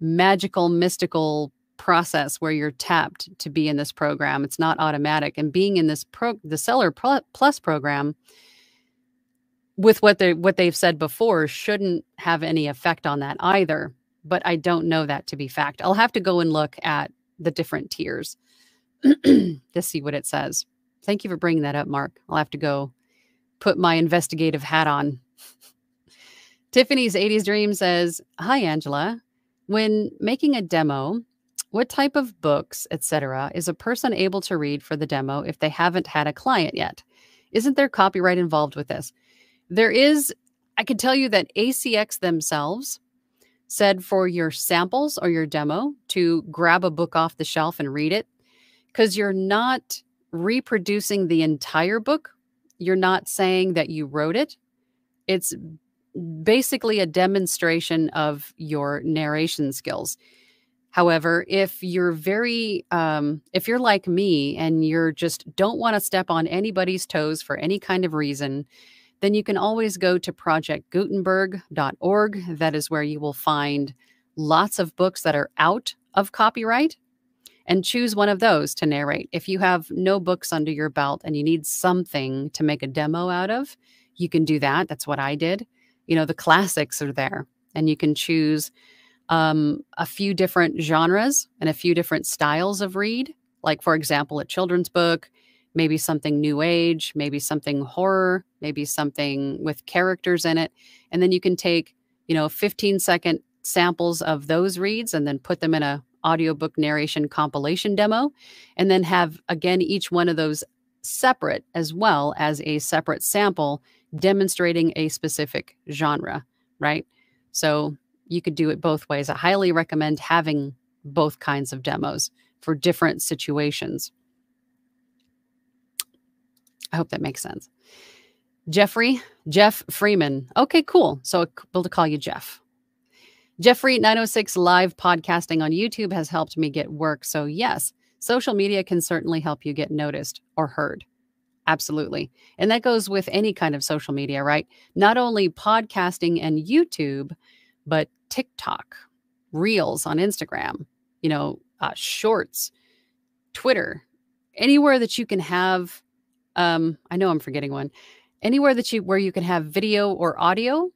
Speaker 1: magical, mystical process where you're tapped to be in this program. It's not automatic. And being in the Seller Plus program, with what they've said before, shouldn't have any effect on that either. But I don't know that to be fact. I'll have to go and look at the different tiers to see what it says. Thank you for bringing that up, Mark. I'll have to go put my investigative hat on. Tiffany's 80s Dream says, "Hi, Angela. When making a demo, what type of books, etc., is a person able to read for the demo if they haven't had a client yet? Isn't there copyright involved with this?" There is. I can tell you that ACX themselves said for your samples or your demo to grab a book off the shelf and read it, because you're not reproducing the entire book. You're not saying that you wrote it. It's basically a demonstration of your narration skills. However, if you're if you're like me and you're just don't want to step on anybody's toes for any kind of reason, then you can always go to projectgutenberg.org. That is where you will find lots of books that are out of copyright, and choose one of those to narrate. If you have no books under your belt and you need something to make a demo out of, you can do that. That's what I did. The classics are there, and you can choose a few different genres and a few different styles of read. Like, for example, a children's book, maybe something new age, maybe something horror, maybe something with characters in it. And then you can take, 15-second samples of those reads and then put them in a audiobook narration compilation demo, and then have, again, each one of those separate as well as a separate sample demonstrating a specific genre, right? So you could do it both ways. I highly recommend having both kinds of demos for different situations. I hope that makes sense. Jeff Freeman. Okay, cool. So we'll call you Jeff. Jeffrey 906 live podcasting on YouTube has helped me get work. So yes, social media can certainly help you get noticed or heard. Absolutely. And that goes with any kind of social media, right? Not only podcasting and YouTube, but TikTok, Reels on Instagram, Shorts, Twitter, anywhere that you can have, I know I'm forgetting one, anywhere where you can have video or audio.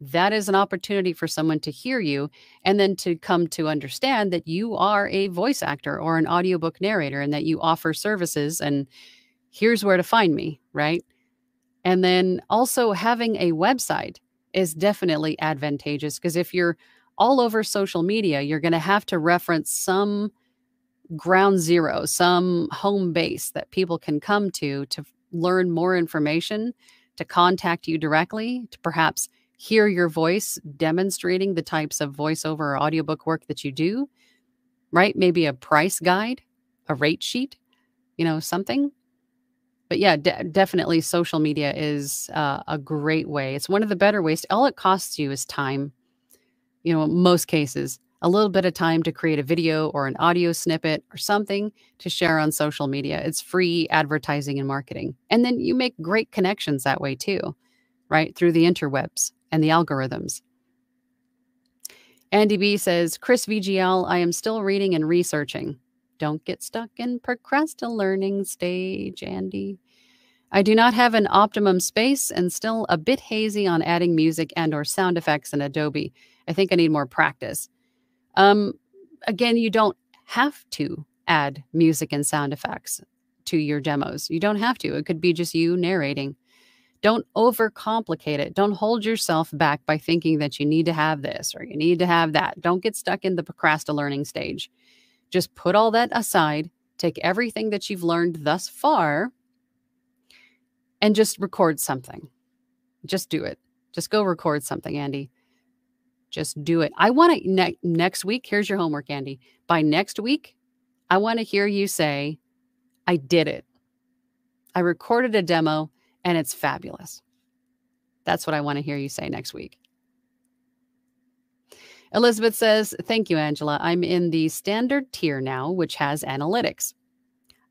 Speaker 1: That is an opportunity for someone to hear you and then to come to understand that you are a voice actor or an audiobook narrator and that you offer services, and here's where to find me, right? And then also having a website is definitely advantageous, because if you're all over social media, you're going to have to reference some ground zero, some home base that people can come to learn more information, to contact you directly, to perhaps hear your voice demonstrating the types of voiceover or audiobook work that you do, right? Maybe a price guide, a rate sheet, something. But yeah, definitely social media is a great way. It's one of the better ways. All it costs you is time. In most cases, a little bit of time to create a video or an audio snippet or something to share on social media. It's free advertising and marketing. And then you make great connections that way too, right? Through the interwebs and the algorithms. Andy B says, Chris VGL, I am still reading and researching. Don't get stuck in procrastinating stage, Andy. I do not have an optimum space and still a bit hazy on adding music and or sound effects in Adobe. I think I need more practice. Again, you don't have to add music and sound effects to your demos. You don't have to. It could be just you narrating. Don't overcomplicate it. Don't hold yourself back by thinking that you need to have this or you need to have that. Don't get stuck in the procrastinating stage. Just put all that aside, take everything that you've learned thus far, and just record something. Just do it. Just go record something, Andy. Just do it. I want to, next week, here's your homework, Andy. By next week, I want to hear you say, I did it. I recorded a demo and it's fabulous. That's what I want to hear you say next week. Elizabeth says, thank you, Angela. I'm in the standard tier now, which has analytics.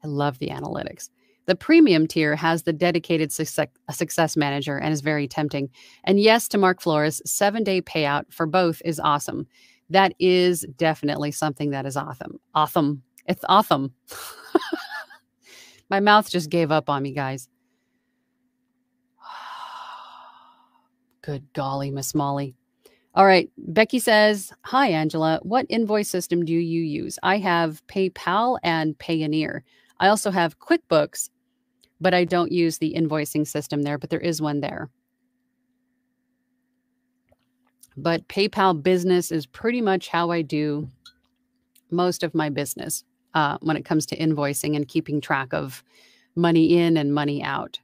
Speaker 1: I love the analytics. The premium tier has the dedicated success manager and is very tempting. And yes, to Mark Flores, 7-day payout for both is awesome. That is definitely something that is awesome. Awesome. It's awesome. My mouth just gave up on me, guys. Good golly, Miss Molly. All right. Becky says, hi, Angela. What invoice system do you use? I have PayPal and Payoneer. I also have QuickBooks, but I don't use the invoicing system there, but there is one there. But PayPal Business is pretty much how I do most of my business when it comes to invoicing and keeping track of money in and money out.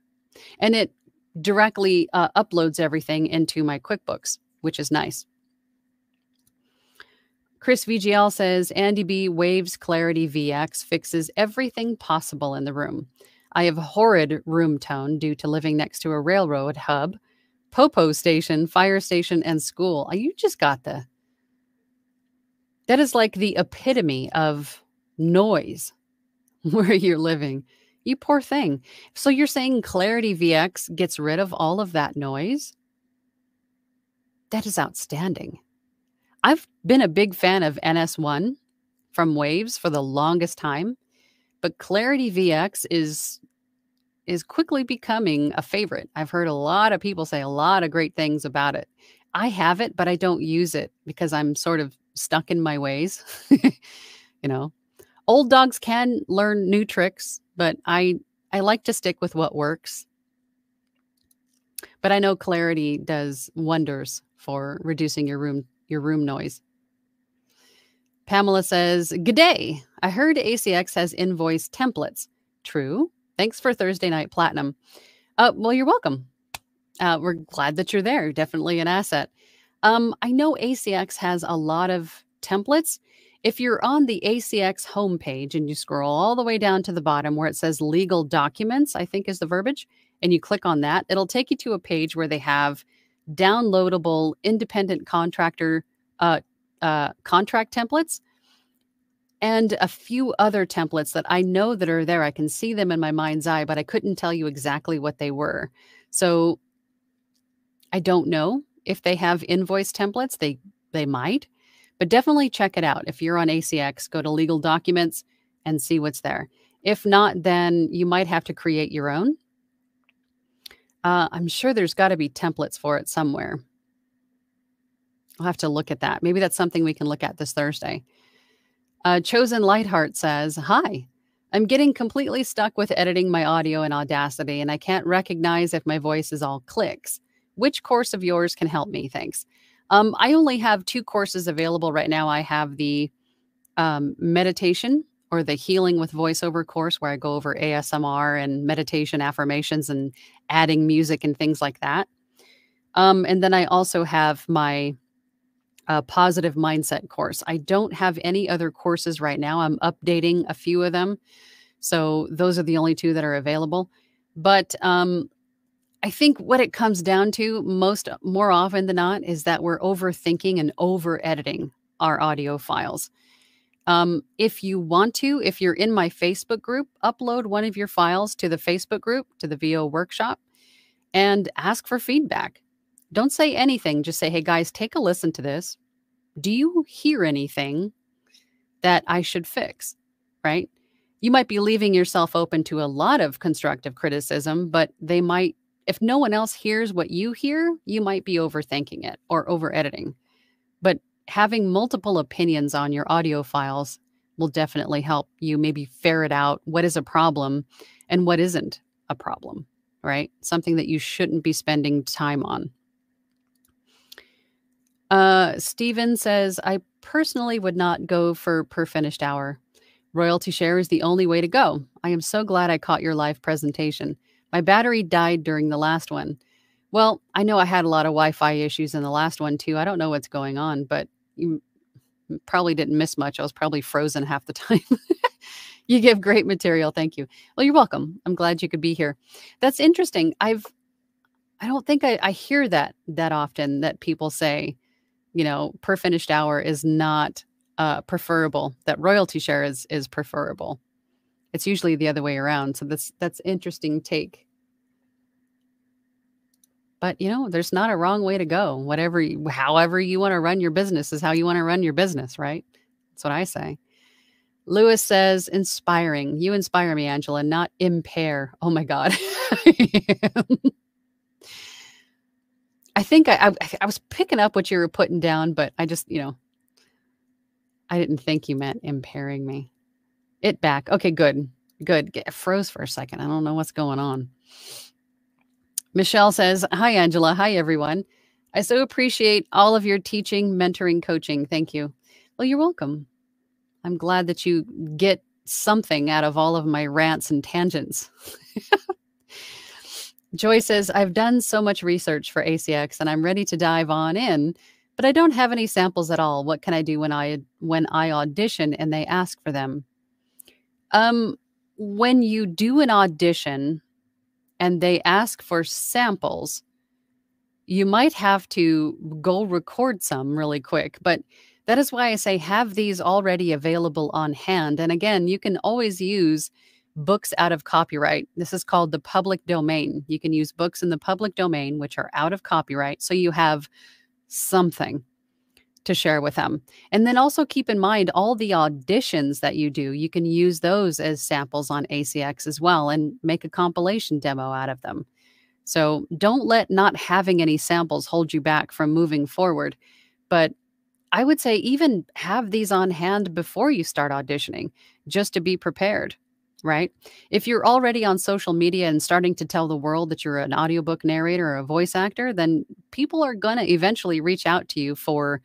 Speaker 1: And it directly uploads everything into my QuickBooks, which is nice. Chris VGL says, Andy B. Waves Clarity VX fixes everything possible in the room. I have horrid room tone due to living next to a railroad hub, popo station, fire station, and school. You just got that is like the epitome of noise where you're living. You poor thing. So you're saying Clarity VX gets rid of all of that noise? That is outstanding. I've been a big fan of NS1 from Waves for the longest time, but Clarity VX is quickly becoming a favorite. I've heard a lot of people say a lot of great things about it. I have it, but I don't use it because I'm sort of stuck in my ways. Old dogs can learn new tricks, but I like to stick with what works. But I know clarity does wonders for reducing your room noise. Pamela says, "G'day. I heard ACX has invoice templates. True. Thanks for Thursday Night Platinum." Well, you're welcome. We're glad that you're there. Definitely an asset. I know ACX has a lot of templates. If you're on the ACX homepage and you scroll all the way down to the bottom where it says legal documents, I think is the verbiage, and you click on that, it'll take you to a page where they have downloadable independent contractor contract templates and a few other templates that I know that are there. I can see them in my mind's eye, but I couldn't tell you exactly what they were. So I don't know if they have invoice templates. They might, but definitely check it out. If you're on ACX, go to legal documents and see what's there. If not, then you might have to create your own. I'm sure there's got to be templates for it somewhere. I'll have to look at that. Maybe that's something we can look at this Thursday. Chosen Lightheart says, "Hi, I'm getting completely stuck with editing my audio in Audacity, and I can't recognize if my voice is all clicks. Which course of yours can help me? Thanks." I only have 2 courses available right now. I have the meditation or the healing with voiceover course where I go over ASMR and meditation affirmations and adding music and things like that. And then I also have my positive mindset course. I don't have any other courses right now. I'm updating a few of them. So those are the only 2 that are available. But I think what it comes down to more often than not is that we're overthinking and over editing our audio files. If you want to, if you're in my Facebook group, upload one of your files to the Facebook group, to the VO workshop, and ask for feedback. Don't say anything. Just say, "Hey guys, take a listen to this. Do you hear anything that I should fix?" Right? You might be leaving yourself open to a lot of constructive criticism, but they might, if no one else hears what you hear, you might be overthinking it or over editing. But having multiple opinions on your audio files will definitely help you maybe ferret out what is a problem and what isn't a problem, right? Something that you shouldn't be spending time on. Steven says, "I personally would not go for per finished hour. Royalty share is the only way to go. I am so glad I caught your live presentation. My battery died during the last one." Well, I know I had a lot of Wi-Fi issues in the last one too. I don't know what's going on, but you probably didn't miss much. I was probably frozen half the time. You give great material. Thank you. Well, you're welcome. I'm glad you could be here. That's interesting. I don't think I hear that often, that people say, per finished hour is not preferable, that royalty share is preferable. It's usually the other way around. So that's interesting take. But, there's not a wrong way to go. However you want to run your business is how you want to run your business, right? That's what I say. Lewis says, "Inspiring. You inspire me, Angela, not impair." Oh my God. I think I was picking up what you were putting down, but I just, I didn't think you meant impairing me. It back. Okay, good. Good. It froze for a second. I don't know what's going on. Michelle says, "Hi, Angela. Hi, everyone. I so appreciate all of your teaching, mentoring, coaching. Thank you." Well, you're welcome. I'm glad that you get something out of all of my rants and tangents. Joy says, "I've done so much research for ACX and I'm ready to dive on in, but I don't have any samples at all. What can I do when I audition and they ask for them?" When you do an audition and they ask for samples, you might have to go record some really quick. But that is why I say have these already available on hand. And again, you can always use books out of copyright. This is called the public domain. You can use books in the public domain, which are out of copyright. So you have something to share with them. And then also keep in mind all the auditions that you do. You can use those as samples on ACX as well and make a compilation demo out of them. So don't let not having any samples hold you back from moving forward. But I would say even have these on hand before you start auditioning, just to be prepared, right? If you're already on social media and starting to tell the world that you're an audiobook narrator or a voice actor, then people are going to eventually reach out to you for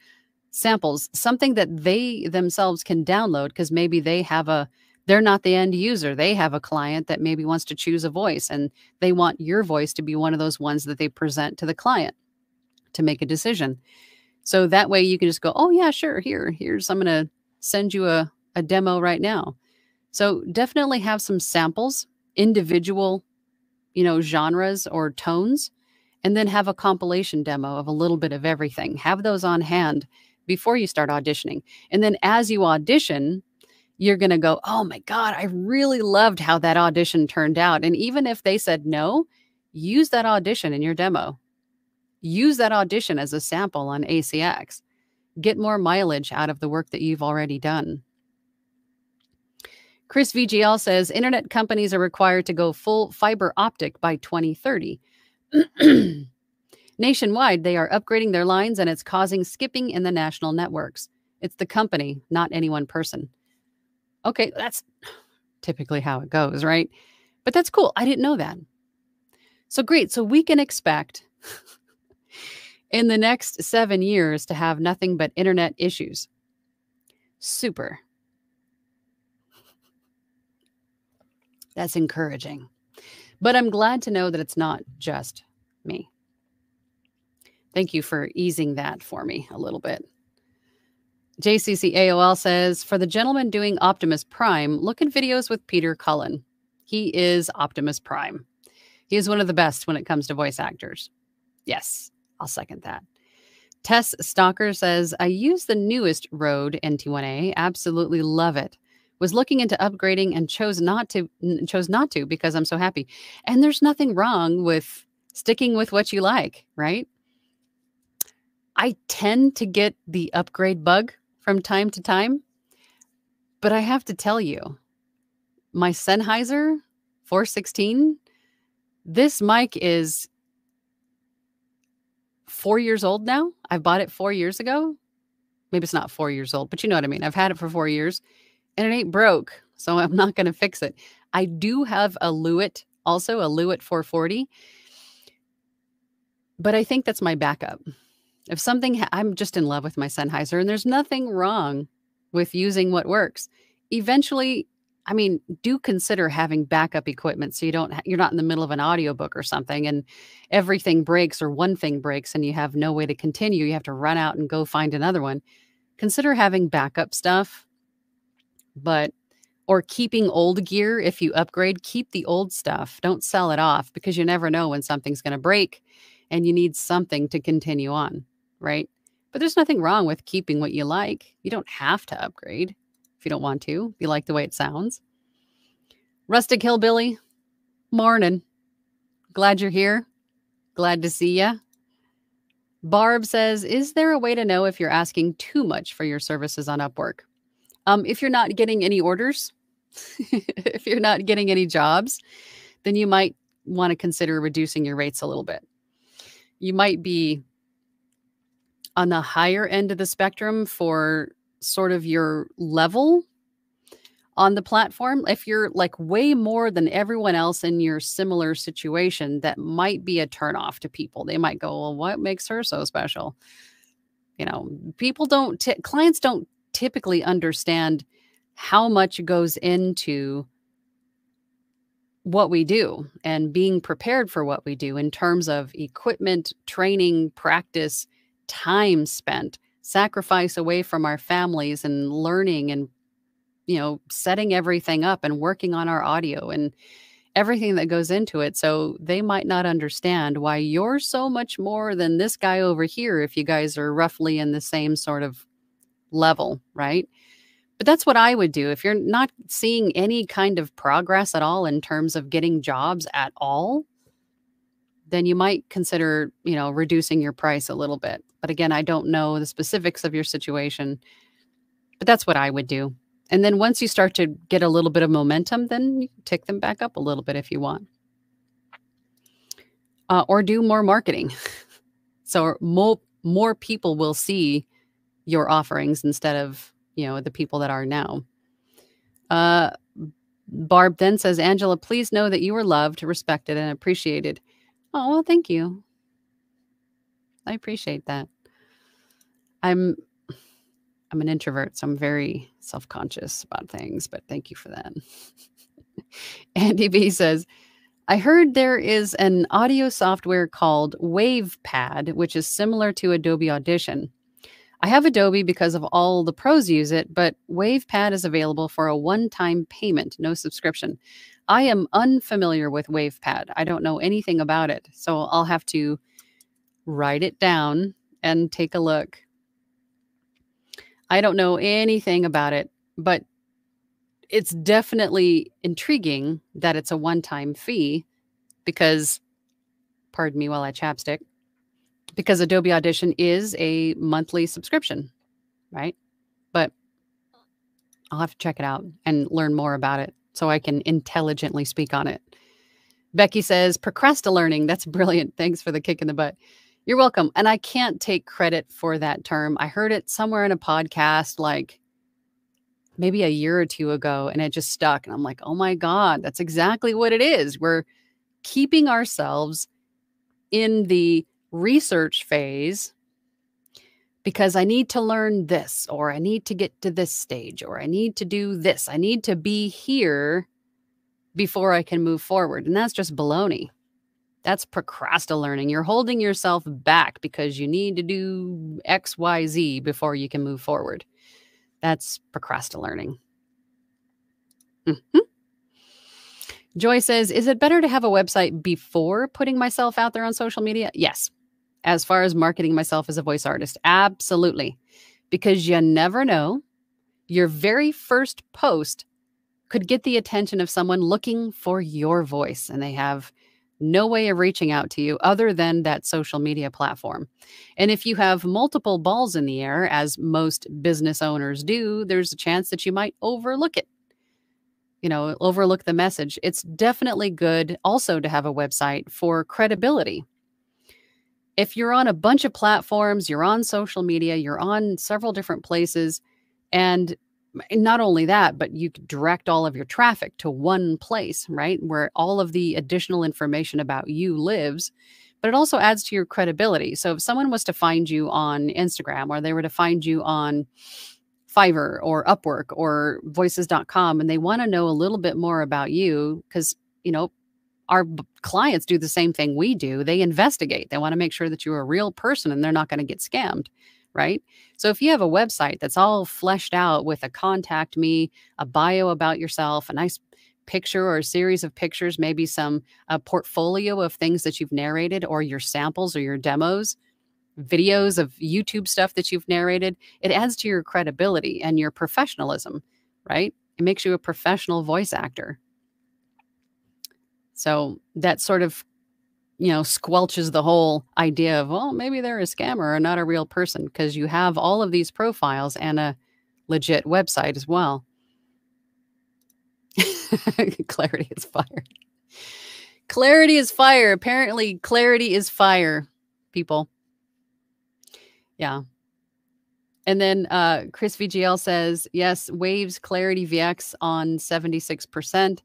Speaker 1: samples, something that they themselves can download because maybe they're not the end user. They have a client that maybe wants to choose a voice and they want your voice to be one of those ones that they present to the client to make a decision. So that way you can just go, oh yeah, sure. I'm going to send you a demo right now. So definitely have some samples, individual, genres or tones, and then have a compilation demo of a little bit of everything. Have those on hand before you start auditioning. And then as you audition, you're going to go, oh my God, I really loved how that audition turned out. And even if they said no, use that audition in your demo. Use that audition as a sample on ACX. Get more mileage out of the work that you've already done. Chris VGL says, internet companies are required to go full fiber optic by 2030. Nationwide, they are upgrading their lines and it's causing skipping in the national networks. It's the company, not any one person. Okay, that's typically how it goes, right? But that's cool. I didn't know that. So great. So we can expect in the next 7 years to have nothing but internet issues. Super. That's encouraging. But I'm glad to know that it's not just me. Thank you for easing that for me a little bit. JCC AOL says, for the gentleman doing Optimus Prime, look at videos with Peter Cullen. He is Optimus Prime. He is one of the best when it comes to voice actors. Yes, I'll second that. Tess Stalker says, I use the newest Rode NT1A. Absolutely love it. Was looking into upgrading and chose not to because I'm so happy. And there's nothing wrong with sticking with what you like, right? I tend to get the upgrade bug from time to time, but I have to tell you, my Sennheiser 416, this mic is 4 years old now. I bought it 4 years ago. Maybe it's not 4 years old, but you know what I mean. I've had it for 4 years. And it ain't broke, so I'm not going to fix it. I do have a Lewitt, also a Lewitt 440, but I think that's my backup. If something, I'm just in love with my Sennheiser, and there's nothing wrong with using what works. Eventually, I mean, do consider having backup equipment so you're not in the middle of an audiobook or something, and everything breaks or one thing breaks, and you have no way to continue. You have to run out and go find another one. Consider having backup stuff. Or keeping old gear. If you upgrade, keep the old stuff. Don't sell it off because you never know when something's going to break and you need something to continue on, right? But there's nothing wrong with keeping what you like. You don't have to upgrade if you don't want to, if you like the way it sounds. Rustic Hillbilly, morning. Glad you're here. Glad to see ya. Barb says, is there a way to know if you're asking too much for your services on Upwork? If you're not getting any orders, if you're not getting any jobs, then you might want to consider reducing your rates a little bit. You might be on the higher end of the spectrum for sort of your level on the platform. If you're like way more than everyone else in your similar situation, that might be a turnoff to people. They might go, well, what makes her so special? Clients don't typically understand how much goes into what we do and being prepared for what we do in terms of equipment, training, practice, time spent, sacrifice away from our families and learning and, setting everything up and working on our audio and everything that goes into it. So they might not understand why you're so much more than this guy over here if you guys are roughly in the same sort of level, right? But that's what I would do. If you're not seeing any kind of progress at all in terms of getting jobs at all, then you might consider, reducing your price a little bit. But again, I don't know the specifics of your situation, but that's what I would do. And then once you start to get a little bit of momentum, then you can tick them back up a little bit if you want. Or do more marketing. So more people will see your offerings instead of, the people that are now. Barb then says, Angela, please know that you are loved, respected, and appreciated. Oh, well, thank you. I appreciate that. I'm an introvert, so I'm very self-conscious about things, but thank you for that. Andy B says, I heard there is an audio software called WavePad, which is similar to Adobe Audition. I have Adobe because of all the pros use it, but WavePad is available for a one-time payment, no subscription. I am unfamiliar with WavePad. I don't know anything about it, so I'll have to write it down and take a look. I don't know anything about it, but it's definitely intriguing that it's a one-time fee because, pardon me while I chapstick, because Adobe Audition is a monthly subscription, right? But I'll have to check it out and learn more about it so I can intelligently speak on it. Becky says, procrastinating. That's brilliant. Thanks for the kick in the butt. You're welcome. And I can't take credit for that term. I heard it somewhere in a podcast like maybe a year or two ago, and it just stuck. And I'm like, oh my God, that's exactly what it is. We're keeping ourselves in the research phase because I need to learn this, or I need to get to this stage, or I need to do this. I need to be here before I can move forward. And that's just baloney. That's procrastinating. You're holding yourself back because you need to do X, Y, Z before you can move forward. That's procrastinating. Joy says, is it better to have a website before putting myself out there on social media? Yes. As far as marketing myself as a voice artist, absolutely. Because you never know. Your very first post could get the attention of someone looking for your voice, and they have no way of reaching out to you other than that social media platform. And if you have multiple balls in the air, as most business owners do, there's a chance that you might overlook it. Overlook the message. It's definitely good also to have a website for credibility. If you're on a bunch of platforms, you're on social media, you're on several different places, and not only that, but you direct all of your traffic to one place, right? Where all of the additional information about you lives, but it also adds to your credibility. So if someone was to find you on Instagram, or they were to find you on Fiverr or Upwork or voices.com, and they want to know a little bit more about you, because, our clients do the same thing we do. They investigate. They want to make sure that you're a real person and they're not going to get scammed, right? So if you have a website that's all fleshed out with a contact me, a bio about yourself, a nice picture or a series of pictures, maybe a portfolio of things that you've narrated, or your samples or your demos, videos of YouTube stuff that you've narrated, it adds to your credibility and your professionalism, right? It makes you a professional voice actor. So that sort of, squelches the whole idea of, well, maybe they're a scammer or not a real person, because you have all of these profiles and a legit website as well. Clarity is fire. Clarity is fire. Apparently, clarity is fire, people. Yeah. And then Chris VGL says, yes, Waves Clarity VX on 76%.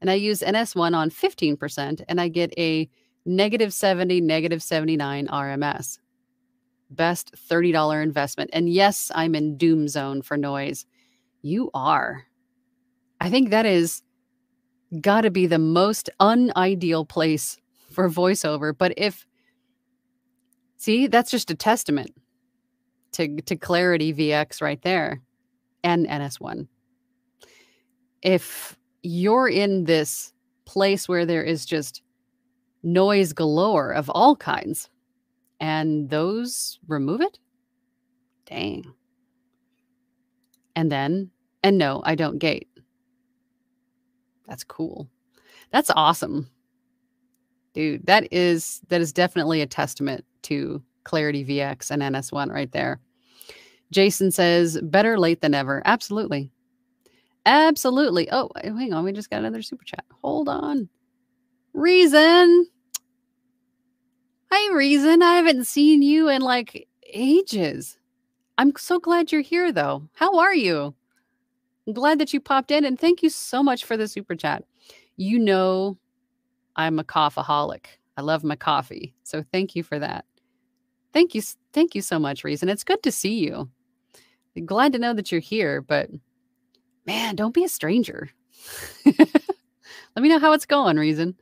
Speaker 1: And I use NS1 on 15%, and I get a -70, -79 RMS. Best $30 investment. And yes, I'm in doom zone for noise. You are. I think that is got to be the most unideal place for voiceover. But that's just a testament to Clarity VX right there, and NS1. If you're in this place where there is just noise galore of all kinds, and those remove it, dang. And no, I don't gate. That's cool. That's awesome. Dude, that is definitely a testament to Clarity VX and NS1 right there. Jason says, better late than never. Absolutely. Absolutely. Oh, hang on. We just got another super chat. Hold on. Reason. Hi, Reason. I haven't seen you in like ages. I'm so glad you're here, though. How are you? I'm glad that you popped in, and thank you so much for the super chat. You know, I'm a coffeeholic. I love my coffee. So thank you for that. Thank you. Thank you so much, Reason. It's good to see you. Glad to know that you're here, but man, don't be a stranger. Let me know how it's going, Reason.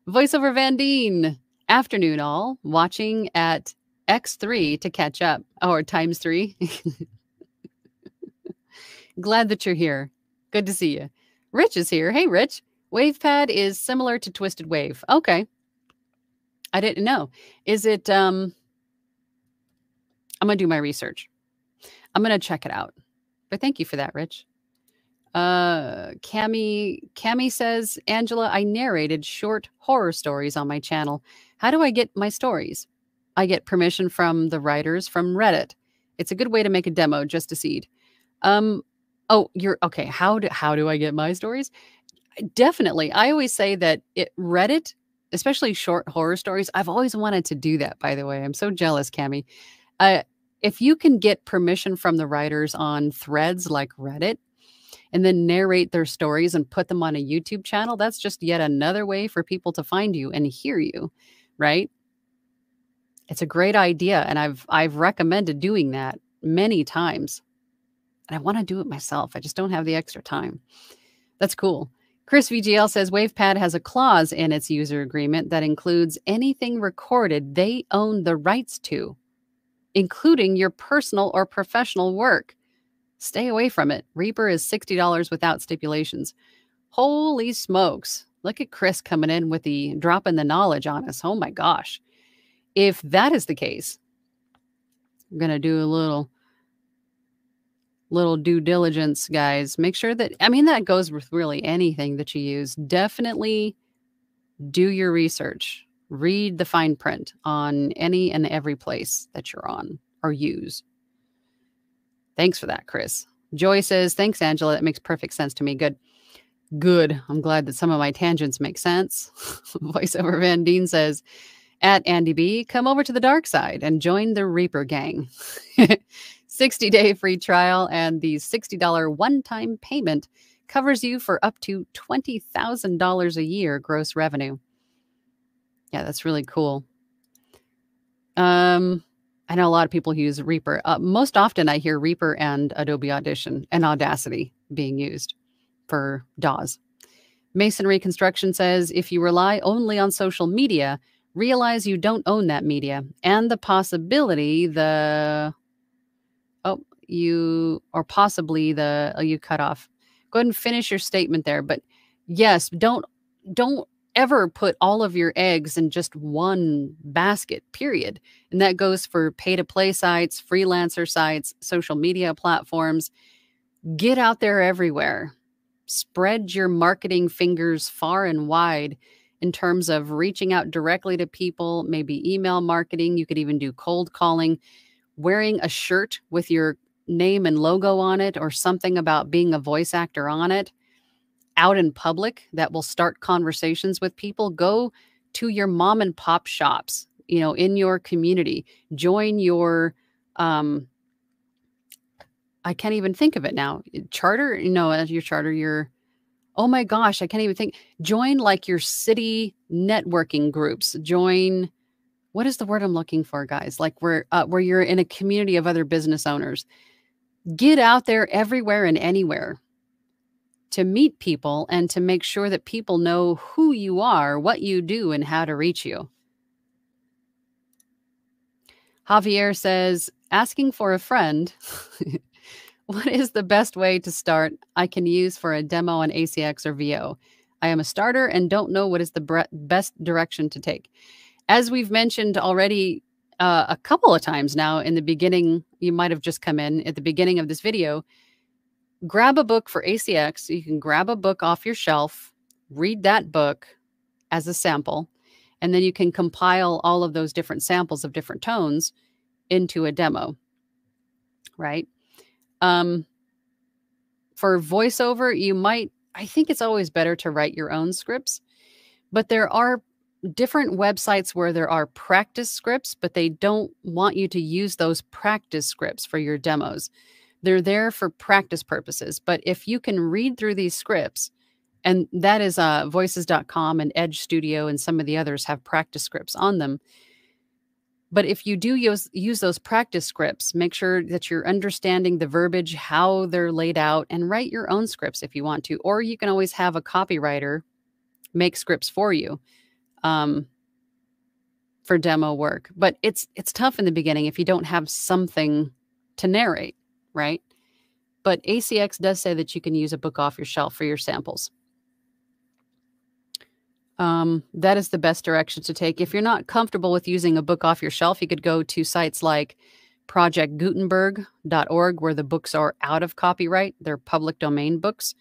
Speaker 1: Voiceover Van Deen. Afternoon, all. Watching at X3 to catch up. Or times 3. Glad that you're here. Good to see you. Rich is here. Hey, Rich. WavePad is similar to Twisted Wave. Okay. I didn't know. Is it, I'm going to do my research. I'm going to check it out. But thank you for that, Rich. Cami says, Angela, I narrated short horror stories on my channel. How do I get my stories? I get permission from the writers from Reddit. It's a good way to make a demo, just a seed. Oh, you're okay. How do I get my stories? Definitely. I always say that Reddit, especially short horror stories, I've always wanted to do that, by the way. I'm so jealous, Cami. If you can get permission from the writers on threads like Reddit, and then narrate their stories and put them on a YouTube channel, that's just yet another way for people to find you and hear you, right? It's a great idea, and I've recommended doing that many times. And I want to do it myself. I just don't have the extra time. That's cool. Chris VGL says WavePad has a clause in its user agreement that includes anything recorded they own the rights to, including your personal or professional work. Stay away from it. Reaper is $60 without stipulations. Holy smokes. Look at Chris coming in with the dropping the knowledge on us. Oh my gosh. If that is the case, I'm going to do a little due diligence, guys. Make sure that, I mean, that goes with really anything that you use. Definitely do your research. Read the fine print on any and every place that you're on or use. Thanks for that, Chris. Joy says, thanks, Angela. That makes perfect sense to me. Good. Good. I'm glad that some of my tangents make sense. Voiceover Van Deen says, at Andy B, come over to the dark side and join the Reaper gang. 60-day free trial and the $60 one-time payment covers you for up to $20,000 a year gross revenue. Yeah, that's really cool. I know a lot of people use Reaper. Most often I hear Reaper and Adobe Audition and Audacity being used for DAWs. Masonry Construction says, if you rely only on social media, realize you don't own that media and the possibility you cut off. Go ahead and finish your statement there. But yes, don't ever put all of your eggs in just one basket, period. And that goes for pay-to-play sites, freelancer sites, social media platforms. Get out there everywhere. Spread your marketing fingers far and wide in terms of reaching out directly to people, maybe email marketing. You could even do cold calling, wearing a shirt with your name and logo on it or something about being a voice actor on it out in public that will start conversations with people. Go to your mom and pop shops, in your community. Join your, I can't even think of it now. Charter, your charter, oh my gosh, I can't even think. Join like your city networking groups. Join, what is the word I'm looking for, guys? Like where you're in a community of other business owners. Get out there everywhere and anywhere to meet people and to make sure that people know who you are, what you do, and how to reach you. Javier says, asking for a friend. What is the best way to start I can use for a demo on ACX or VO? I am a starter and don't know what is the best direction to take. As we've mentioned already a couple of times now in the beginning, you might have just come in at the beginning of this video, grab a book for ACX. You can grab a book off your shelf, read that book as a sample, and then you can compile all of those different samples of different tones into a demo, right? For voiceover, I think it's always better to write your own scripts, but there are different websites where there are practice scripts, but they don't want you to use those practice scripts for your demos. They're there for practice purposes. But if you can read through these scripts, and that is voices.com and Edge Studio and some of the others have practice scripts on them. But if you do use those practice scripts, make sure that you're understanding the verbiage, how they're laid out, and write your own scripts if you want to. Or you can always have a copywriter make scripts for you for demo work. But it's tough in the beginning if you don't have something to narrate, right? But ACX does say that you can use a book off your shelf for your samples. That is the best direction to take. If you're not comfortable with using a book off your shelf, you could go to sites like projectgutenberg.org, where the books are out of copyright. They're public domain books,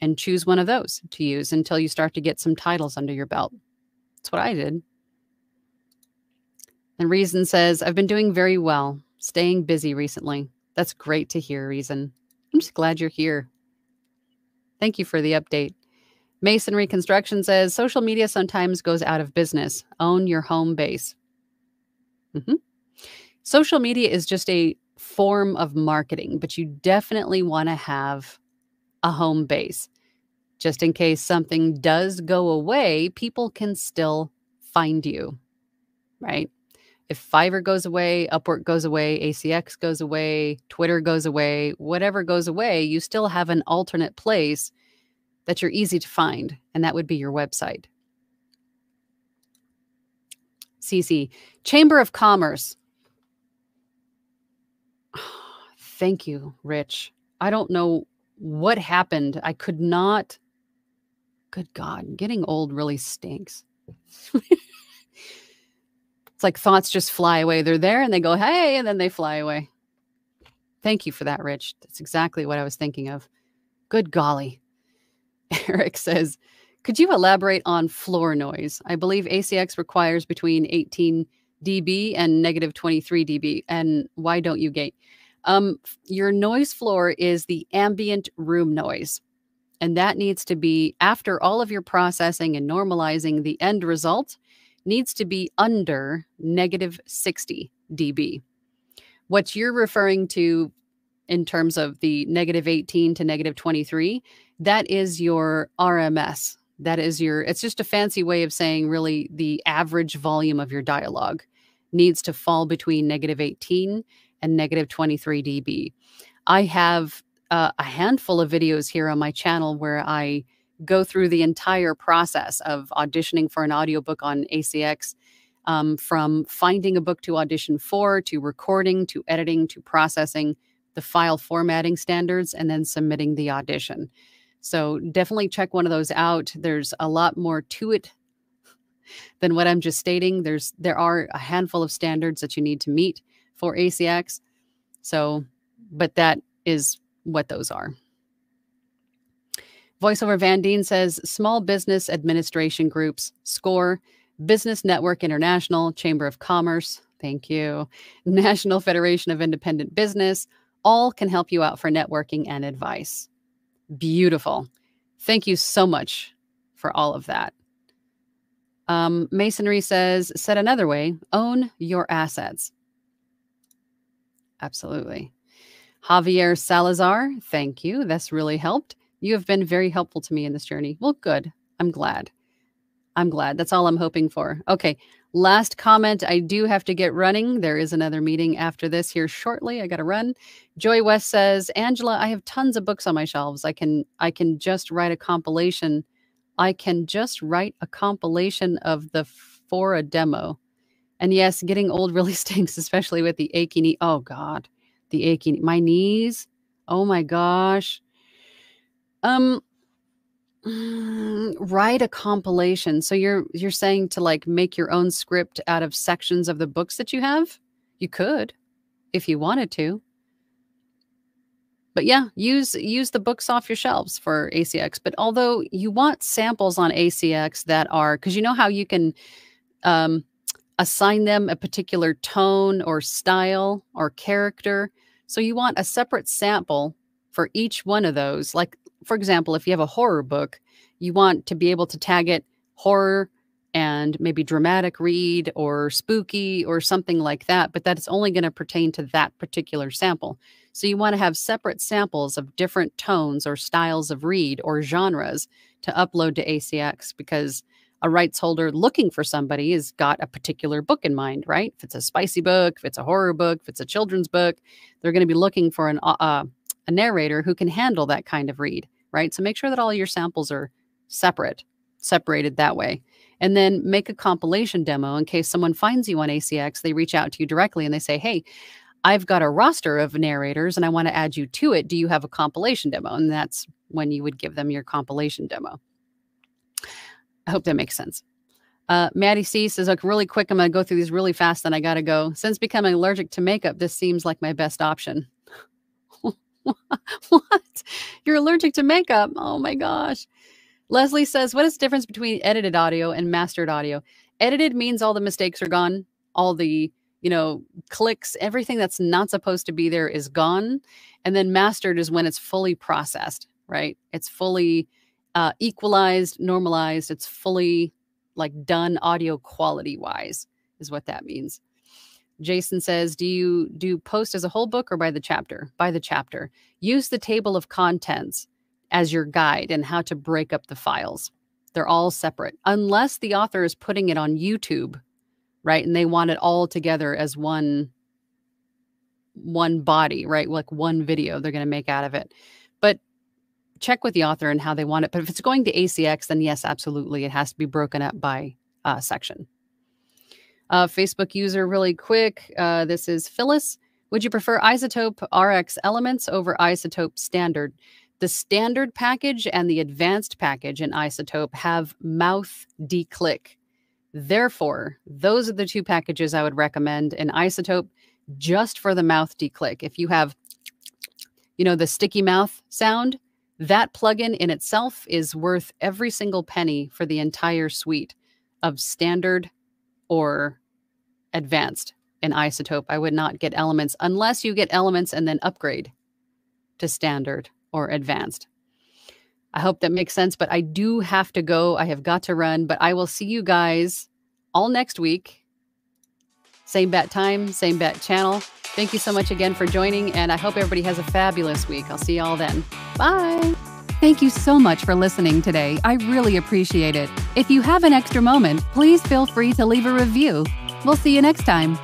Speaker 1: and choose one of those to use until you start to get some titles under your belt. That's what I did. And Reason says, I've been doing very well, staying busy recently. That's great to hear, Reason. I'm just glad you're here. Thank you for the update. Masonry Construction says, social media sometimes goes out of business. Own your home base. Social media is just a form of marketing, but you definitely want to have a home base. Just in case something does go away, people can still find you, right? If Fiverr goes away, Upwork goes away, ACX goes away, Twitter goes away, whatever goes away, you still have an alternate place that you're easy to find, and that would be your website. CC, Chamber of Commerce. Thank you, Rich. I don't know what happened. I could not. Good God, getting old really stinks. It's like thoughts just fly away. They're there and they go, hey, and then they fly away. Thank you for that, Rich. That's exactly what I was thinking of. Good golly. Eric says, could you elaborate on floor noise? I believe ACX requires between 18 dB and negative 23 dB. And why don't you gate? Your noise floor is the ambient room noise. And that needs to be, after all of your processing and normalizing, the end result needs to be under negative 60 dB. What you're referring to in terms of the negative 18 to negative 23, that is your RMS. That is it's just a fancy way of saying really the average volume of your dialogue needs to fall between negative 18 and negative 23 dB. I have a handful of videos here on my channel where I go through the entire process of auditioning for an audiobook on ACX, from finding a book to audition for, to recording, to editing, to processing the file formatting standards, and then submitting the audition. So definitely check one of those out. There's a lot more to it than what I'm just stating. There are a handful of standards that you need to meet for ACX. So, but that is what those are. Voiceover Van Deen says, small business administration groups, SCORE, Business Network International, Chamber of Commerce, thank you, National Federation of Independent Business, all can help you out for networking and advice. Beautiful. Thank you so much for all of that. Masonry says, said another way, own your assets. Absolutely. Javier Salazar, thank you. That's really helped. You have been very helpful to me in this journey. Well, good. I'm glad. I'm glad. That's all I'm hoping for. Okay. Last comment. I do have to get running. There is another meeting after this here shortly. I got to run. Joy West says, Angela, I have tons of books on my shelves. I can just write a compilation. I can just write a compilation of the for a demo. And yes, getting old really stinks, especially with the achy knee. Oh God, the achy knee. My knees. Oh my gosh. Write a compilation. So you're saying to like make your own script out of sections of the books that you have? You could, if you wanted to. But yeah, use the books off your shelves for ACX. But although you want samples on ACX that are, because you know how you can assign them a particular tone or style or character. So you want a separate sample for each one of those. Like, for example, if you have a horror book, you want to be able to tag it horror and maybe dramatic read or spooky or something like that, but that's only going to pertain to that particular sample. So you want to have separate samples of different tones or styles of read or genres to upload to ACX, because a rights holder looking for somebody has got a particular book in mind, right? If it's a spicy book, if it's a horror book, if it's a children's book, they're going to be looking for a narrator who can handle that kind of read, right? So make sure that all your samples are separated that way. And then make a compilation demo in case someone finds you on ACX, they reach out to you directly and they say, hey, I've got a roster of narrators and I want to add you to it. Do you have a compilation demo? And that's when you would give them your compilation demo. I hope that makes sense. Maddie C says, okay, really quick, I'm going to go through these really fast, then I got to go. Since becoming allergic to makeup, this seems like my best option. What? You're allergic to makeup? Oh my gosh. Leslie says, what is the difference between edited audio and mastered audio? Edited means all the mistakes are gone. All the, clicks, everything that's not supposed to be there is gone. And then mastered is when it's fully processed, right? It's fully equalized, normalized. It's fully done audio quality wise is what that means. Jason says, do you do post as a whole book or by the chapter? By the chapter. Use the table of contents as your guide and how to break up the files. They're all separate unless the author is putting it on YouTube, right? And they want it all together as one body, right? Like one video they're going to make out of it. But check with the author and how they want it. But if it's going to ACX, then yes, absolutely. It has to be broken up by section. Facebook user really quick. This is Phyllis. Would you prefer Isotope RX Elements over Isotope Standard? The standard package and the advanced package in Isotope have mouth declick. Therefore, those are the two packages I would recommend in Isotope just for the mouth declick. If you have, the sticky mouth sound, that plugin in itself is worth every single penny for the entire suite of standard or advanced in Isotope. I would not get Elements unless you get Elements and then upgrade to standard or advanced. I hope that makes sense, but I do have to go. I have got to run, but I will see you guys all next week. Same bat time, same bat channel. Thank you so much again for joining, and I hope everybody has a fabulous week. I'll see you all then. Bye. Thank you so much for listening today. I really appreciate it. If you have an extra moment, please feel free to leave a review. We'll see you next time.